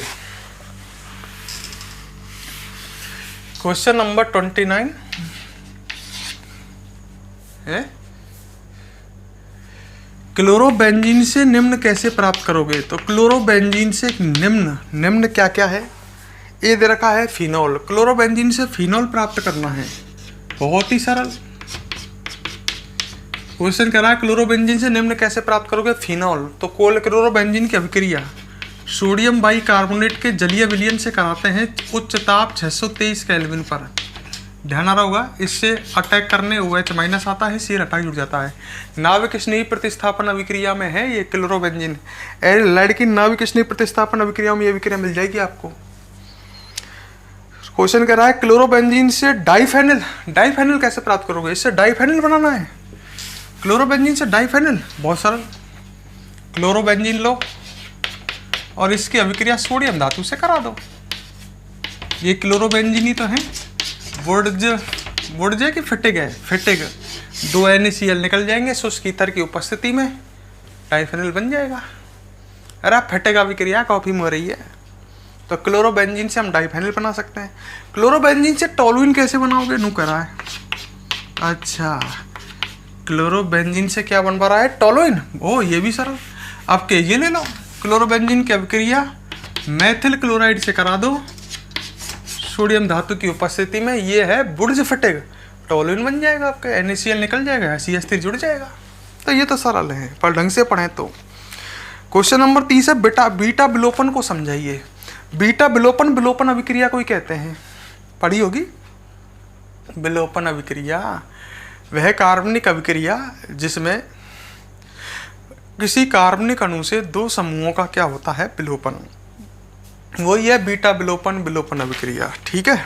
क्वेश्चन नंबर 29 है, क्लोरोबेंजीन से निम्न कैसे प्राप्त करोगे? तो क्लोरोबेंजीन से निम्न क्या क्या है? ये दे रखा है फिनॉल, क्लोरोबेंजीन से फिनॉल प्राप्त करना है, बहुत ही सरल क्वेश्चन कह रहा है। क्लोरोबेंजीन से निम्न कैसे प्राप्त करोगे? फिनॉल। तो क्लोरोबेंजीन की अभिक्रिया सोडियम बाइकार्बोनेट के जलीय विलयन से कराते हैं उच्च ताप 623 केल्विन पर। ध्यान आ रहा होगा, इससे अटैक करने OH- आता है, सीर हटा जुड़ जाता है। नाभिक स्नेही प्रतिस्थापन अभिक्रिया में है ये क्लोरोबेंजीन। एल्केलाइड की नाभिक स्नेही प्रतिस्थापन अभिक्रिया में ये अभिक्रिया मिल जाएगी आपको। क्वेश्चन कह रहा है क्लोरोबेंजीन से डाइफेनिल कैसे प्राप्त करोगे? इससे डाइफेनिल बनाना है, क्लोरोबेंजीन से डाइफेनिल, बहुत सरल। क्लोरोबेंजीन लो और इसकी अभिक्रिया सोडियम धातु से करा दो, ये क्लोरोबेंजीन ही तो है। वुडज की फिटिग है, फिटिग 2 NaCl निकल जाएंगे, शुष्क ईथर की उपस्थिति में डाइफेनिल बन जाएगा। अरे फिटिग अभिक्रिया कॉपी में हो रही है, तो क्लोरोबेंजीन से हम डाइफेनिल बना सकते हैं। क्लोरोबेंजीन से टोलुइन कैसे बनाओगे? नू करा है। अच्छा, क्लोरोबेंजीन से क्या बन पा रहा है? टोलुइन। ओ ये भी सरल। अब के ये ले लो, क्लोरोबेंजीन की अभिक्रिया मेथिल क्लोराइड से करा दो सोडियम धातु की उपस्थिति में, ये है वुडज फिटिग, टोलुइन बन जाएगा, आपका NaCl निकल जाएगा, CH3 जुड़ जाएगा। तो ये तो सरल है, पर ढंग से पढ़ें तो। क्वेश्चन नंबर 30 है, बीटा विलोपन को समझाइए। बीटा विलोपन अभिक्रिया को ही कहते हैं, पढ़ी होगी। विलोपन अभिक्रिया वह कार्बनिक अभिक्रिया जिसमें किसी कार्बनिक अणु से 2 समूहों का क्या होता है? विलोपन, वही है बीटा विलोपन अभिक्रिया। ठीक है।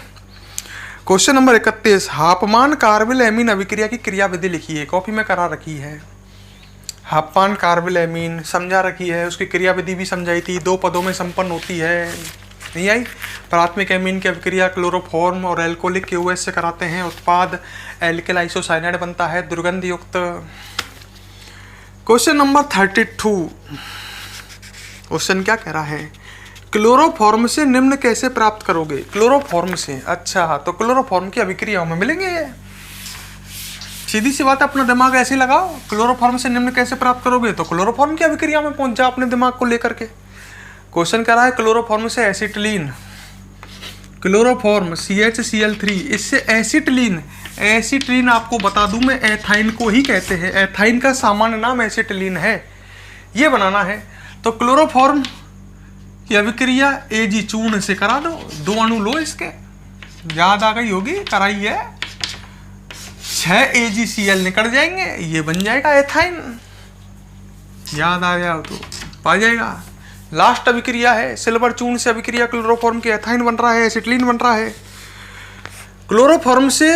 क्वेश्चन नंबर 31, हापमान कार्बिल एमीन अभिक्रिया की क्रियाविधि लिखिए, कॉपी में करा रखी है। हापमान कार्बिल एमीन समझा रखी है, उसकी क्रियाविधि भी समझाई थी, 2 पदों में संपन्न होती है, नहीं आई? प्राथमिक एमीन की अभिक्रिया क्लोरोफॉर्म और एल्कोहलिक के OH से कराते हैं, उत्पाद एल्किल आइसोसाइनाइड बनता है, दुर्गंध युक्त। क्वेश्चन नंबर 32, क्वेश्चन क्या कह रहा है? क्लोरोफॉर्म से निम्न कैसे प्राप्त करोगे? क्लोरोफॉर्म से, अच्छा, तो क्लोरोफॉर्म की अभिक्रियाओं में मिलेंगे ये। सीधी सी बात है, अपना दिमाग ऐसे ही लगाओ। क्लोरोफॉर्म से निम्न कैसे प्राप्त करोगे? तो क्लोरोफॉर्म की अभिक्रिया में पहुंच जाओ अपने दिमाग को लेकर के। क्वेश्चन कह रहा है क्लोरोफॉर्म से एसिटिलीन, क्लोरोफॉर्म CHCl3, इससे एसिटिलीन आपको बता दूं मैं, एथाइन को ही कहते हैं, एथाइन का सामान्य नाम एसिटिलीन है, ये बनाना है। तो क्लोरोफॉर्म की अभिक्रिया Ag चूर्ण से करा दो, 2 अणु लो इसके, याद आ गई होगी, कराई है, 6 AgCl निकल जाएंगे, ये बन जाएगा एथाइन, याद आ गया तो पा जाएगा। लास्ट अभिक्रिया है सिल्वर चूर्ण से अभिक्रिया क्लोरोफॉर्म के एथाइन बन रहा है, एसिटिलीन बन रहा है। क्लोरोफॉर्म से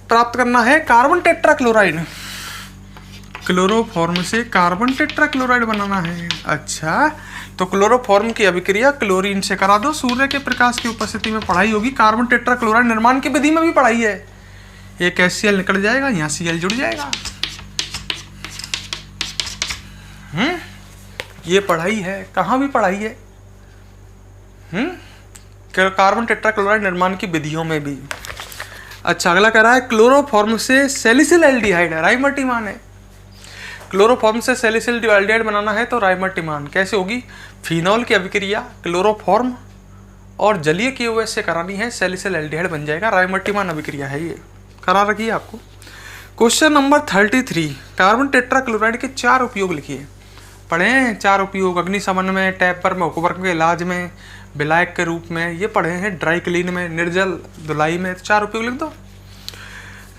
प्राप्त करना है कार्बन टेट्राक्लोराइड, क्लोरोफॉर्म से कार्बन टेट्राक्लोराइड बनाना है। अच्छा, तो क्लोरोफॉर्म की अभिक्रिया क्लोरीन से करा दो। सूर्य के प्रकाश की उपस्थिति में पढ़ाई होगी। कार्बन टेट्राक्लोराइड निर्माण की विधि में भी पढ़ाई है। एक HCl निकल जाएगा, यहाँ Cl जुड़ जाएगा। ये पढ़ाई है, कहाँ भी पढ़ाई है। कार्बन टेट्राक्लोराइड निर्माण की विधियों में भी। अच्छा, अगला कह रहा है क्लोरोफॉर्म से सैलिसिल एल्डिहाइड है, राइमर्टिमान है। क्लोरोफॉर्म से सैलिसिल एल्डिहाइड बनाना है तो राइमर्टिमान कैसे होगी? फिनॉल की अभिक्रिया क्लोरोफॉर्म और जलीय KOH से करानी है, सैलिसिल एल्डिहाइड बन जाएगा। राइमर्टिमान अभिक्रिया है, ये करा रखी है आपको। क्वेश्चन नंबर 33, कार्बन टेट्राक्लोराइड के 4 उपयोग लिखिए। पढ़े हैं 4 उपयोग, अग्निशमन में, टैपर में, हुकवर्क के इलाज में, विलायक के रूप में, ये पढ़े हैं ड्राई क्लीन में, निर्जल धुलाई में। 4 उपयोग लिख दो।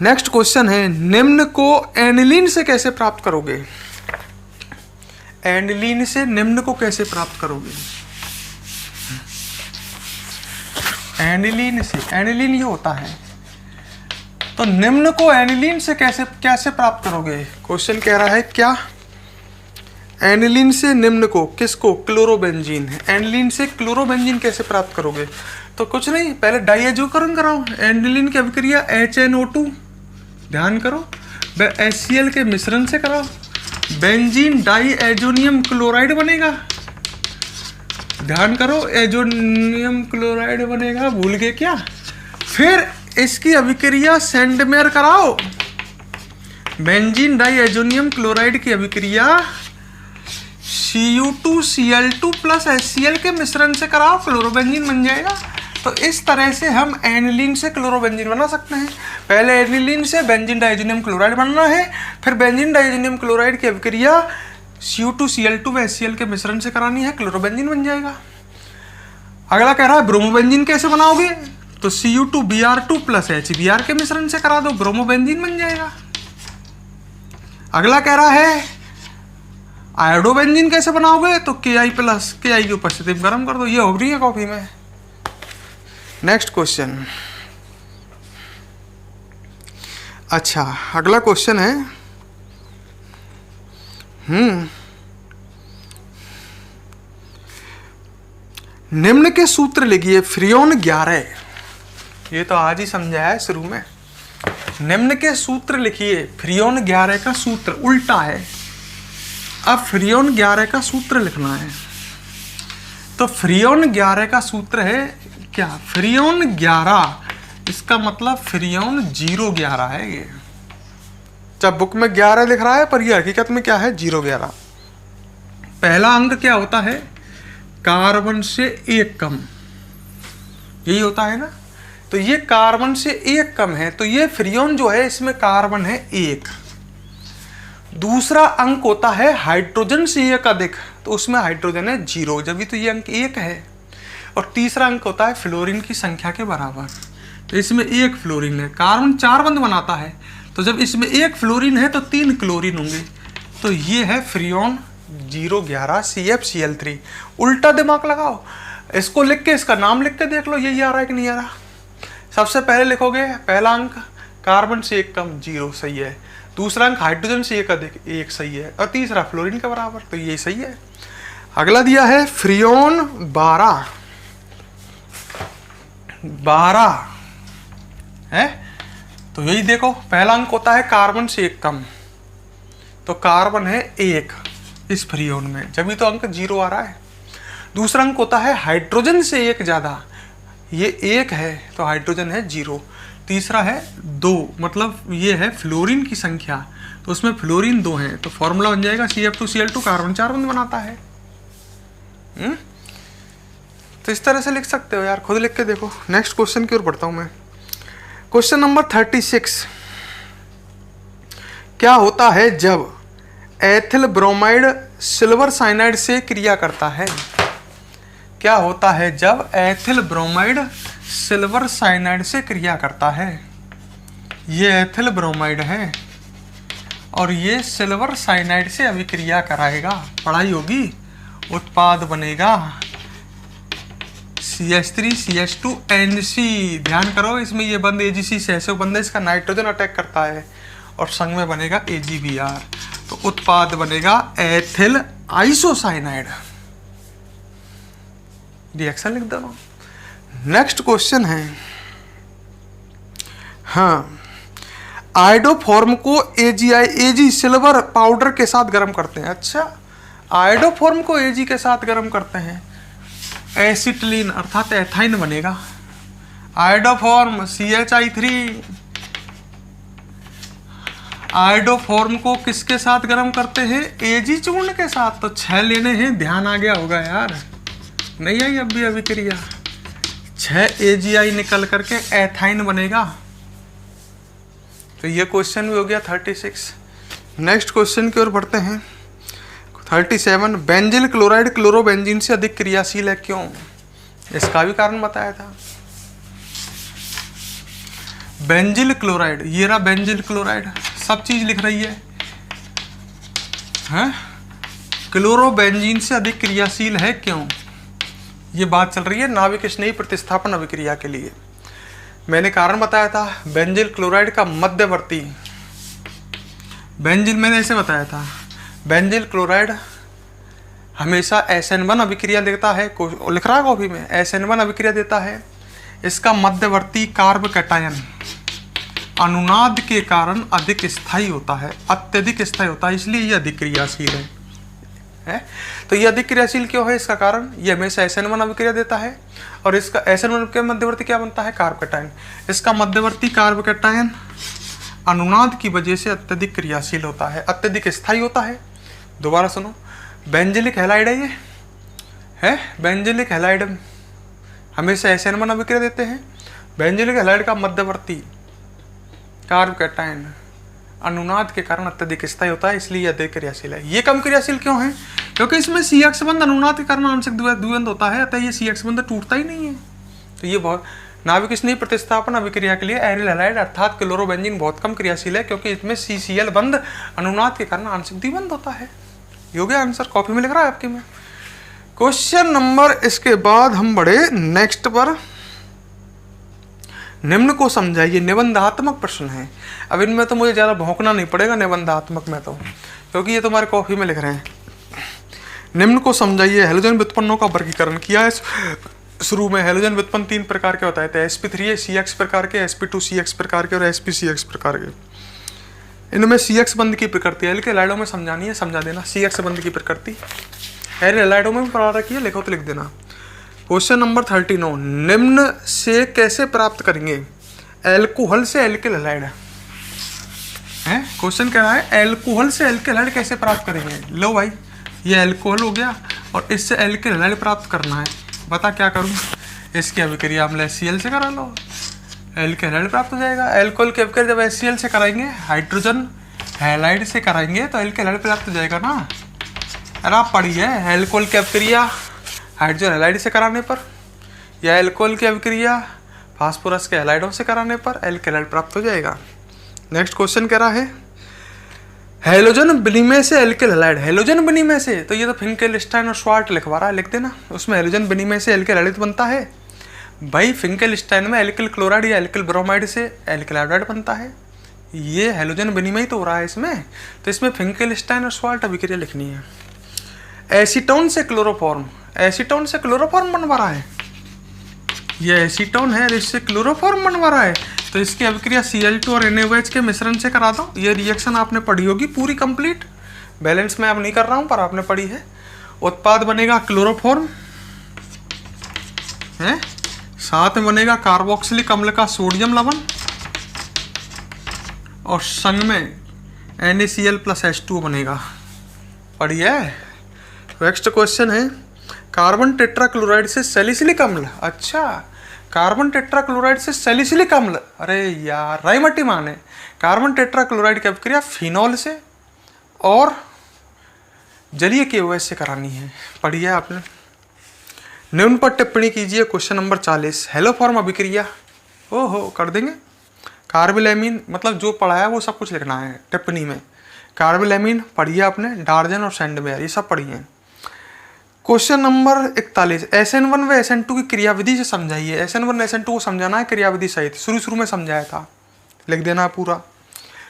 नेक्स्ट क्वेश्चन है, निम्न को एनिलीन से कैसे प्राप्त करोगे? एनिलीन से निम्न को कैसे प्राप्त करोगे? एनिलीन से, एनिलीन ये होता है, तो निम्न को एनिलीन से कैसे प्राप्त करोगे? क्वेश्चन कह रहा है क्या? एनिलीन से निम्न को, किसको? क्लोरोबेंजीन है। एनिलीन से क्लोरोबेंजीन कैसे प्राप्त करोगे? तो कुछ नहीं, पहले डाइएजोकरण कराओ। एनिलीन की अभिक्रिया HNO2, ध्यान करो, HCl के मिश्रण से कराओ, बेंजीन डाइएजोनियम क्लोराइड बनेगा। ध्यान करो, एजोनियम क्लोराइड बनेगा, भूल गए क्या? फिर इसकी अभिक्रिया सेंडमेयर कराओ। बेंजीन डाइएजोनियम क्लोराइड की अभिक्रिया Cu2Cl2 प्लस HCl के मिश्रण से कराओ, क्लोरोबेंजीन बन जाएगा। तो इस तरह से हम एनिलीन से क्लोरोबेंजीन बना सकते हैं। पहले एनिलीन से बेंजीन डाइएजोनियम क्लोराइड बनना है, फिर बेंजीन डाइएजोनियम क्लोराइड की अभिक्रिया Cu2Cl2 व HCl के मिश्रण से करानी है, क्लोरोबेंजीन बन जाएगा। अगला कह रहा है ब्रोमोबेंजीन कैसे बनाओगे? तो Cu2Br2 प्लस HBr के मिश्रण से करा दो, ब्रोमोबेंजीन बन जाएगा। अगला कह रहा है आयोडोबेंजीन कैसे बनाओगे? तो Ki प्लस Ki की उपस्थिति में गर्म कर दो, ये हो रही है कॉफी में। Next question. अच्छा, अगला क्वेश्चन है, निम्न के सूत्र लिखिए। फ्रियोन 11, ये तो आज ही समझाया है शुरू में। निम्न के सूत्र लिखिए। फ्रियोन 11 का सूत्र उल्टा है। अब फ्रियोन 11 का सूत्र लिखना है। तो फ्रियोन 11 का सूत्र है क्या? फ्रियोन 11, इसका मतलब फ्रियोन 011 है। ये जब बुक में 11 लिख रहा है, पर ये हकीकत में क्या है? 011। पहला अंक क्या होता है? कार्बन से 1 कम, यही होता है ना। तो ये कार्बन से 1 कम है, तो ये फ्रियोन जो है इसमें कार्बन है 1। दूसरा अंक होता है हाइड्रोजन से 1 अधिक, तो उसमें हाइड्रोजन है 0, जब भी तो ये अंक 1 है। और तीसरा अंक होता है फ्लोरीन की संख्या के बराबर, तो इसमें 1 फ्लोरीन है। कार्बन 4 बंध बनाता है, तो जब इसमें 1 फ्लोरीन है तो 3 क्लोरीन होंगे, तो ये है फ्रियोन 011 CFCl3। उल्टा दिमाग लगाओ, इसको लिख के इसका नाम लिख के देख लो, यही आ रहा है कि नहीं आ रहा। सबसे पहले लिखोगे पहला अंक कार्बन से 1 कम 0 सही है, दूसरा अंक हाइड्रोजन से 1 अधिक 1 सही है, और तीसरा फ्लोरीन के बराबर, तो ये सही है। अगला दिया है फ्रियोन 12 है, तो यही देखो, पहला अंक होता है कार्बन से 1 कम, तो कार्बन है 1 इस फ्रियोन में, जब भी तो अंक 0 आ रहा है। दूसरा अंक होता है हाइड्रोजन से 1 ज़्यादा, ये 1 है तो हाइड्रोजन है 0। तीसरा है 2, मतलब ये है फ्लोरीन की संख्या, तो उसमें फ्लोरीन 2 है, तो फॉर्मूला बन जाएगा CF2Cl2, कार्बन 4 बंध बनाता है। तो इस तरह से लिख सकते हो यार, खुद लिख के देखो। नेक्स्ट क्वेश्चन की ओर बढ़ता हूं मैं। क्वेश्चन नंबर 36, क्या होता है जब एथिल ब्रोमाइड सिल्वर साइनाइड से क्रिया करता है? क्या होता है जब एथिल ब्रोमाइड सिल्वर साइनाइड से क्रिया करता है? ये एथिल ब्रोमाइड है और ये सिल्वर साइनाइड से अभिक्रिया कराएगा, पढ़ाई होगी, उत्पाद बनेगा CH3CH2NC। ध्यान करो, इसमें ये बंद AgC सहसो बंद है, इसका नाइट्रोजन अटैक करता है और संग में बनेगा AgBr। तो उत्पाद बनेगा एथिल आइसोसाइनाइड। रिएक्शन लिख दे रहा हूं। नेक्स्ट क्वेश्चन है, हाँ, आयोडोफॉर्म को एजी सिल्वर पाउडर के साथ गर्म करते हैं। अच्छा, आयोडोफॉर्म को एजी के साथ गर्म करते हैं, एसिटिलीन अर्थात एथाइन बनेगा। आयोडोफॉर्म CH3, आयोडोफॉर्म को किसके साथ गर्म करते हैं? एजी चूर्ण के साथ। तो 6 लेने हैं, ध्यान आ गया होगा यार, नहीं आई अभी अभिक्रिया। 6 AgI निकल करके एथाइन बनेगा। तो ये क्वेश्चन भी हो गया 36। नेक्स्ट क्वेश्चन की ओर बढ़ते हैं। 37, बेंजिल क्लोराइड क्लोरोबेंजीन से अधिक क्रियाशील है, क्यों? इसका भी कारण बताया था। बेंजिल क्लोराइड, ये रहा बेंजिल क्लोराइड, सब चीज लिख रही है, हैं? क्लोरोबेंजीन से अधिक क्रियाशील है, क्यों? ये बात चल रही है नाभिक स्नेही प्रतिस्थापन अभिक्रिया के लिए। मैंने कारण बताया था, बेंजिल क्लोराइड का मध्यवर्ती, बेंजिल मैंने ऐसे बताया था, बेंजिल क्लोराइड हमेशा SN1 अभिक्रिया देता है, लिख रहा है कॉपी में, SN1 अभिक्रिया देता है। इसका मध्यवर्ती कार्ब कैटायन अनुनाद के कारण अधिक स्थायी होता है, अत्यधिक स्थायी होता है, इसलिए ये अधिक क्रियाशील है। तो ये अधिक क्रियाशील क्यों है? इसका कारण ये हमेशा SN1 अभिक्रिया देता है, और इसका SN1 के मध्यवर्ती क्या बनता है? Carb cation. इसका मध्यवर्ती कार्ब कैटायन अनुनाद की वजह से अत्यधिक क्रियाशील होता है, अत्यधिक स्थायी होता है। दोबारा सुनो, बेंजिलिक हैलाइड है ये, है बेंजिलिक हैलाइड हमेशा SN1 अभिक्रिया देते हैं। बेंजिलिक हैलाइड का मध्यवर्ती कार्ब कैटायन अनुनाद के कारण अत्यधिक स्थायी होता है, इसलिए यह अधिक क्रियाशील है। ये कम क्रियाशील क्यों है? क्योंकि इसमें CX बंध अनुनाद के कारण आंशिक द्विबंध होता है, अतः ये CX बंध टूटता ही नहीं है। तो ये बहुत नाभिक स्नेही प्रतिस्थापन अभिक्रिया के लिए एरिल हैलाइड अर्थात क्लोरोबेंजीन बहुत कम क्रियाशील है, क्योंकि इसमें CCl बंध अनुनाद के कारण आंशिक द्विबंध होता है। ये हो गया आंसर, कॉपी में लिख रहा है आपके में। क्वेश्चन नंबर, इसके बाद हम बढ़े नेक्स्ट पर। निम्न को समझाइए, निबंधात्मक प्रश्न है। अब इनमें तो मुझे ज़्यादा भौंकना नहीं पड़ेगा निबंधात्मक में, तो क्योंकि ये तुम्हारे कॉपी में लिख रहे हैं। निम्न को समझाइए, हैलोजन व्युत्पन्नों का वर्गीकरण किया है। शुरू में हैलोजन व्युत्पन्न 3 प्रकार के होता है, sp3 CX प्रकार के, sp2 CX प्रकार के और sp-CX प्रकार के। इनमें CX बंध की प्रकृति एल के हैलाइडों में समझानी है, समझा देना। CX बंध की प्रकृति एरिल हैलाइडों में भी पढ़ा रखी है, लिखो तो लिख देना। क्वेश्चन नंबर 39, निम्न से कैसे प्राप्त करेंगे एल्कोहल से एल्किल हैलाइड? है क्वेश्चन कह रहा है एल्कोहल से एल्किल हैलाइड कैसे प्राप्त करेंगे। लो भाई, ये एल्कोहल हो गया और इससे एल्किल हैलाइड प्राप्त करना है। बता क्या करूँ? इसकी अभिक्रिया अम्ल HCl से करा लो, एल्किल हैलाइड प्राप्त हो जाएगा। एल्कोहल की अभिक्रिया जब HCl से कराएंगे, हाइड्रोजन हैलाइड से कराएंगे, तो एल्किल हैलाइड प्राप्त हो जाएगा ना। अरे आप पढ़िए, एल्कोहल की अभिक्रिया हाइड्रोजन हैलाइड से कराने पर, या एल्कोहल की अभिक्रिया फास्फोरस के हैलाइडों से कराने पर एल्किल हैलाइड प्राप्त हो जाएगा। नेक्स्ट क्वेश्चन कह रहा है हैलोजन विनिमय से एल्किल हैलाइड। हैलोजन विनिमय से, तो ये तो फिंकेलस्टाइन और श्वार्ट लिखवा रहा है, लिख देना। उसमें हैलोजन विनिमय से एल्किल हैलाइड बनता है। भाई फिंकेलस्टाइन में एल्किल क्लोराइड या एल्किल ब्रोमाइड से एल्किल हैलाइड बनता है। ये हैलोजन विनिमय तो हो रहा है इसमें, तो इसमें फिंकेलस्टाइन और श्वार्ट अभिक्रिया लिखनी है। एसीटोन से क्लोरोफॉर्म, एसीटोन से क्लोरोफॉर्म बनवा रहा है, ये एसीटोन है, इससे क्लोरोफॉर्म बनवा रहा है, तो इसकी अभिक्रिया Cl2 और NaOH के मिश्रण से करा दो। ये रिएक्शन आपने पढ़ी होगी पूरी कंप्लीट, बैलेंस में अब नहीं कर रहा हूं, पर आपने पढ़ी है। उत्पाद बनेगा क्लोरोफॉर्म है, साथ में बनेगा कार्बोक्सिलिक अम्ल का सोडियम लवण, और संग में NaCl+H2O बनेगा। पढ़ी है। नेक्स्ट क्वेश्चन है कार्बन टेट्राक्लोराइड से सैलिसिलिक अम्ल। अच्छा, कार्बन टेट्राक्लोराइड से सैलिसिलिक अम्ल, अरे यार राइमटी माने। कार्बन टेट्राक्लोराइड की अभिक्रिया फिनॉल से और जलीय KOH से करानी है। पढ़िए आपने। निम्न पर टिप्पणी कीजिए। क्वेश्चन नंबर 40, हेलोफॉर्म अभिक्रिया। ओहो, कर देंगे। कार्बिलैमीन, मतलब जो पढ़ा है वो सब कुछ लिखना है टिप्पणी में। कार्बिलैमीन पढ़िए आपने, डार्जन और सैंडमेयर, ये सब पढ़िए। क्वेश्चन नंबर 41, SN1 व SN2 की क्रियाविधि से समझाइए। SN1 SN2 को समझाना है क्रियाविधि सहित, शुरू में समझाया था, लिख देना है पूरा।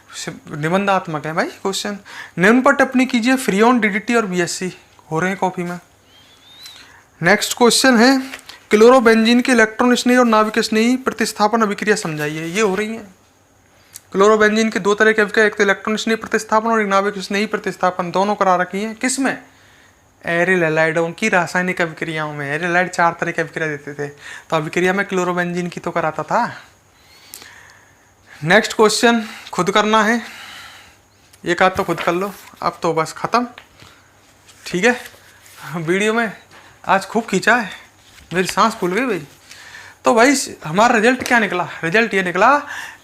निबंधात्मक है भाई क्वेश्चन। निम्न पर टिप्पणी कीजिए, फ्रीऑन, डीडीटी और बीएससी हो रहे हैं कॉपी में। नेक्स्ट क्वेश्चन है, क्लोरोबेंजीन के इलेक्ट्रॉन स्नेही और नाभिक स्नेही प्रतिस्थापन अभिक्रिया समझाइए। ये हो रही है। क्लोरोबेंजीन के दो तरह के अभिक्रिया, एक तो इलेक्ट्रॉन स्नेही प्रतिस्थापन और एक नाभिक स्नेही प्रतिस्थापन, दोनों करा रखी है। किस में? एरिल हैलाइडों की रासायनिक अभिक्रियाओं में। एरिल हैलाइड 4 तरह की अभिक्रिया देते थे, तो अभिक्रिया में क्लोरोबेंजीन की तो कराता था। नेक्स्ट क्वेश्चन खुद करना है, एक आध तो खुद कर लो, अब तो बस खत्म। ठीक है, वीडियो में आज खूब खींचा है, मेरी सांस फूल गई भाई। तो भाई हमारा रिजल्ट क्या निकला? रिजल्ट ये निकला,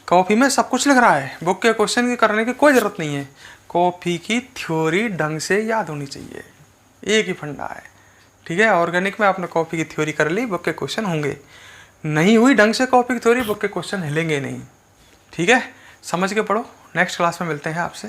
कॉपी में सब कुछ लिख रहा है, बुक के क्वेश्चन की करने की कोई ज़रूरत नहीं है। कॉपी की थ्योरी ढंग से याद होनी चाहिए, एक ही फंडा है। ठीक है, ऑर्गेनिक में आपने कॉपी की थ्योरी कर ली, बुक के क्वेश्चन होंगे। नहीं हुई ढंग से कॉपी की थ्योरी, बुक के क्वेश्चन हिलेंगे नहीं। ठीक है, समझ के पढ़ो। नेक्स्ट क्लास में मिलते हैं आपसे।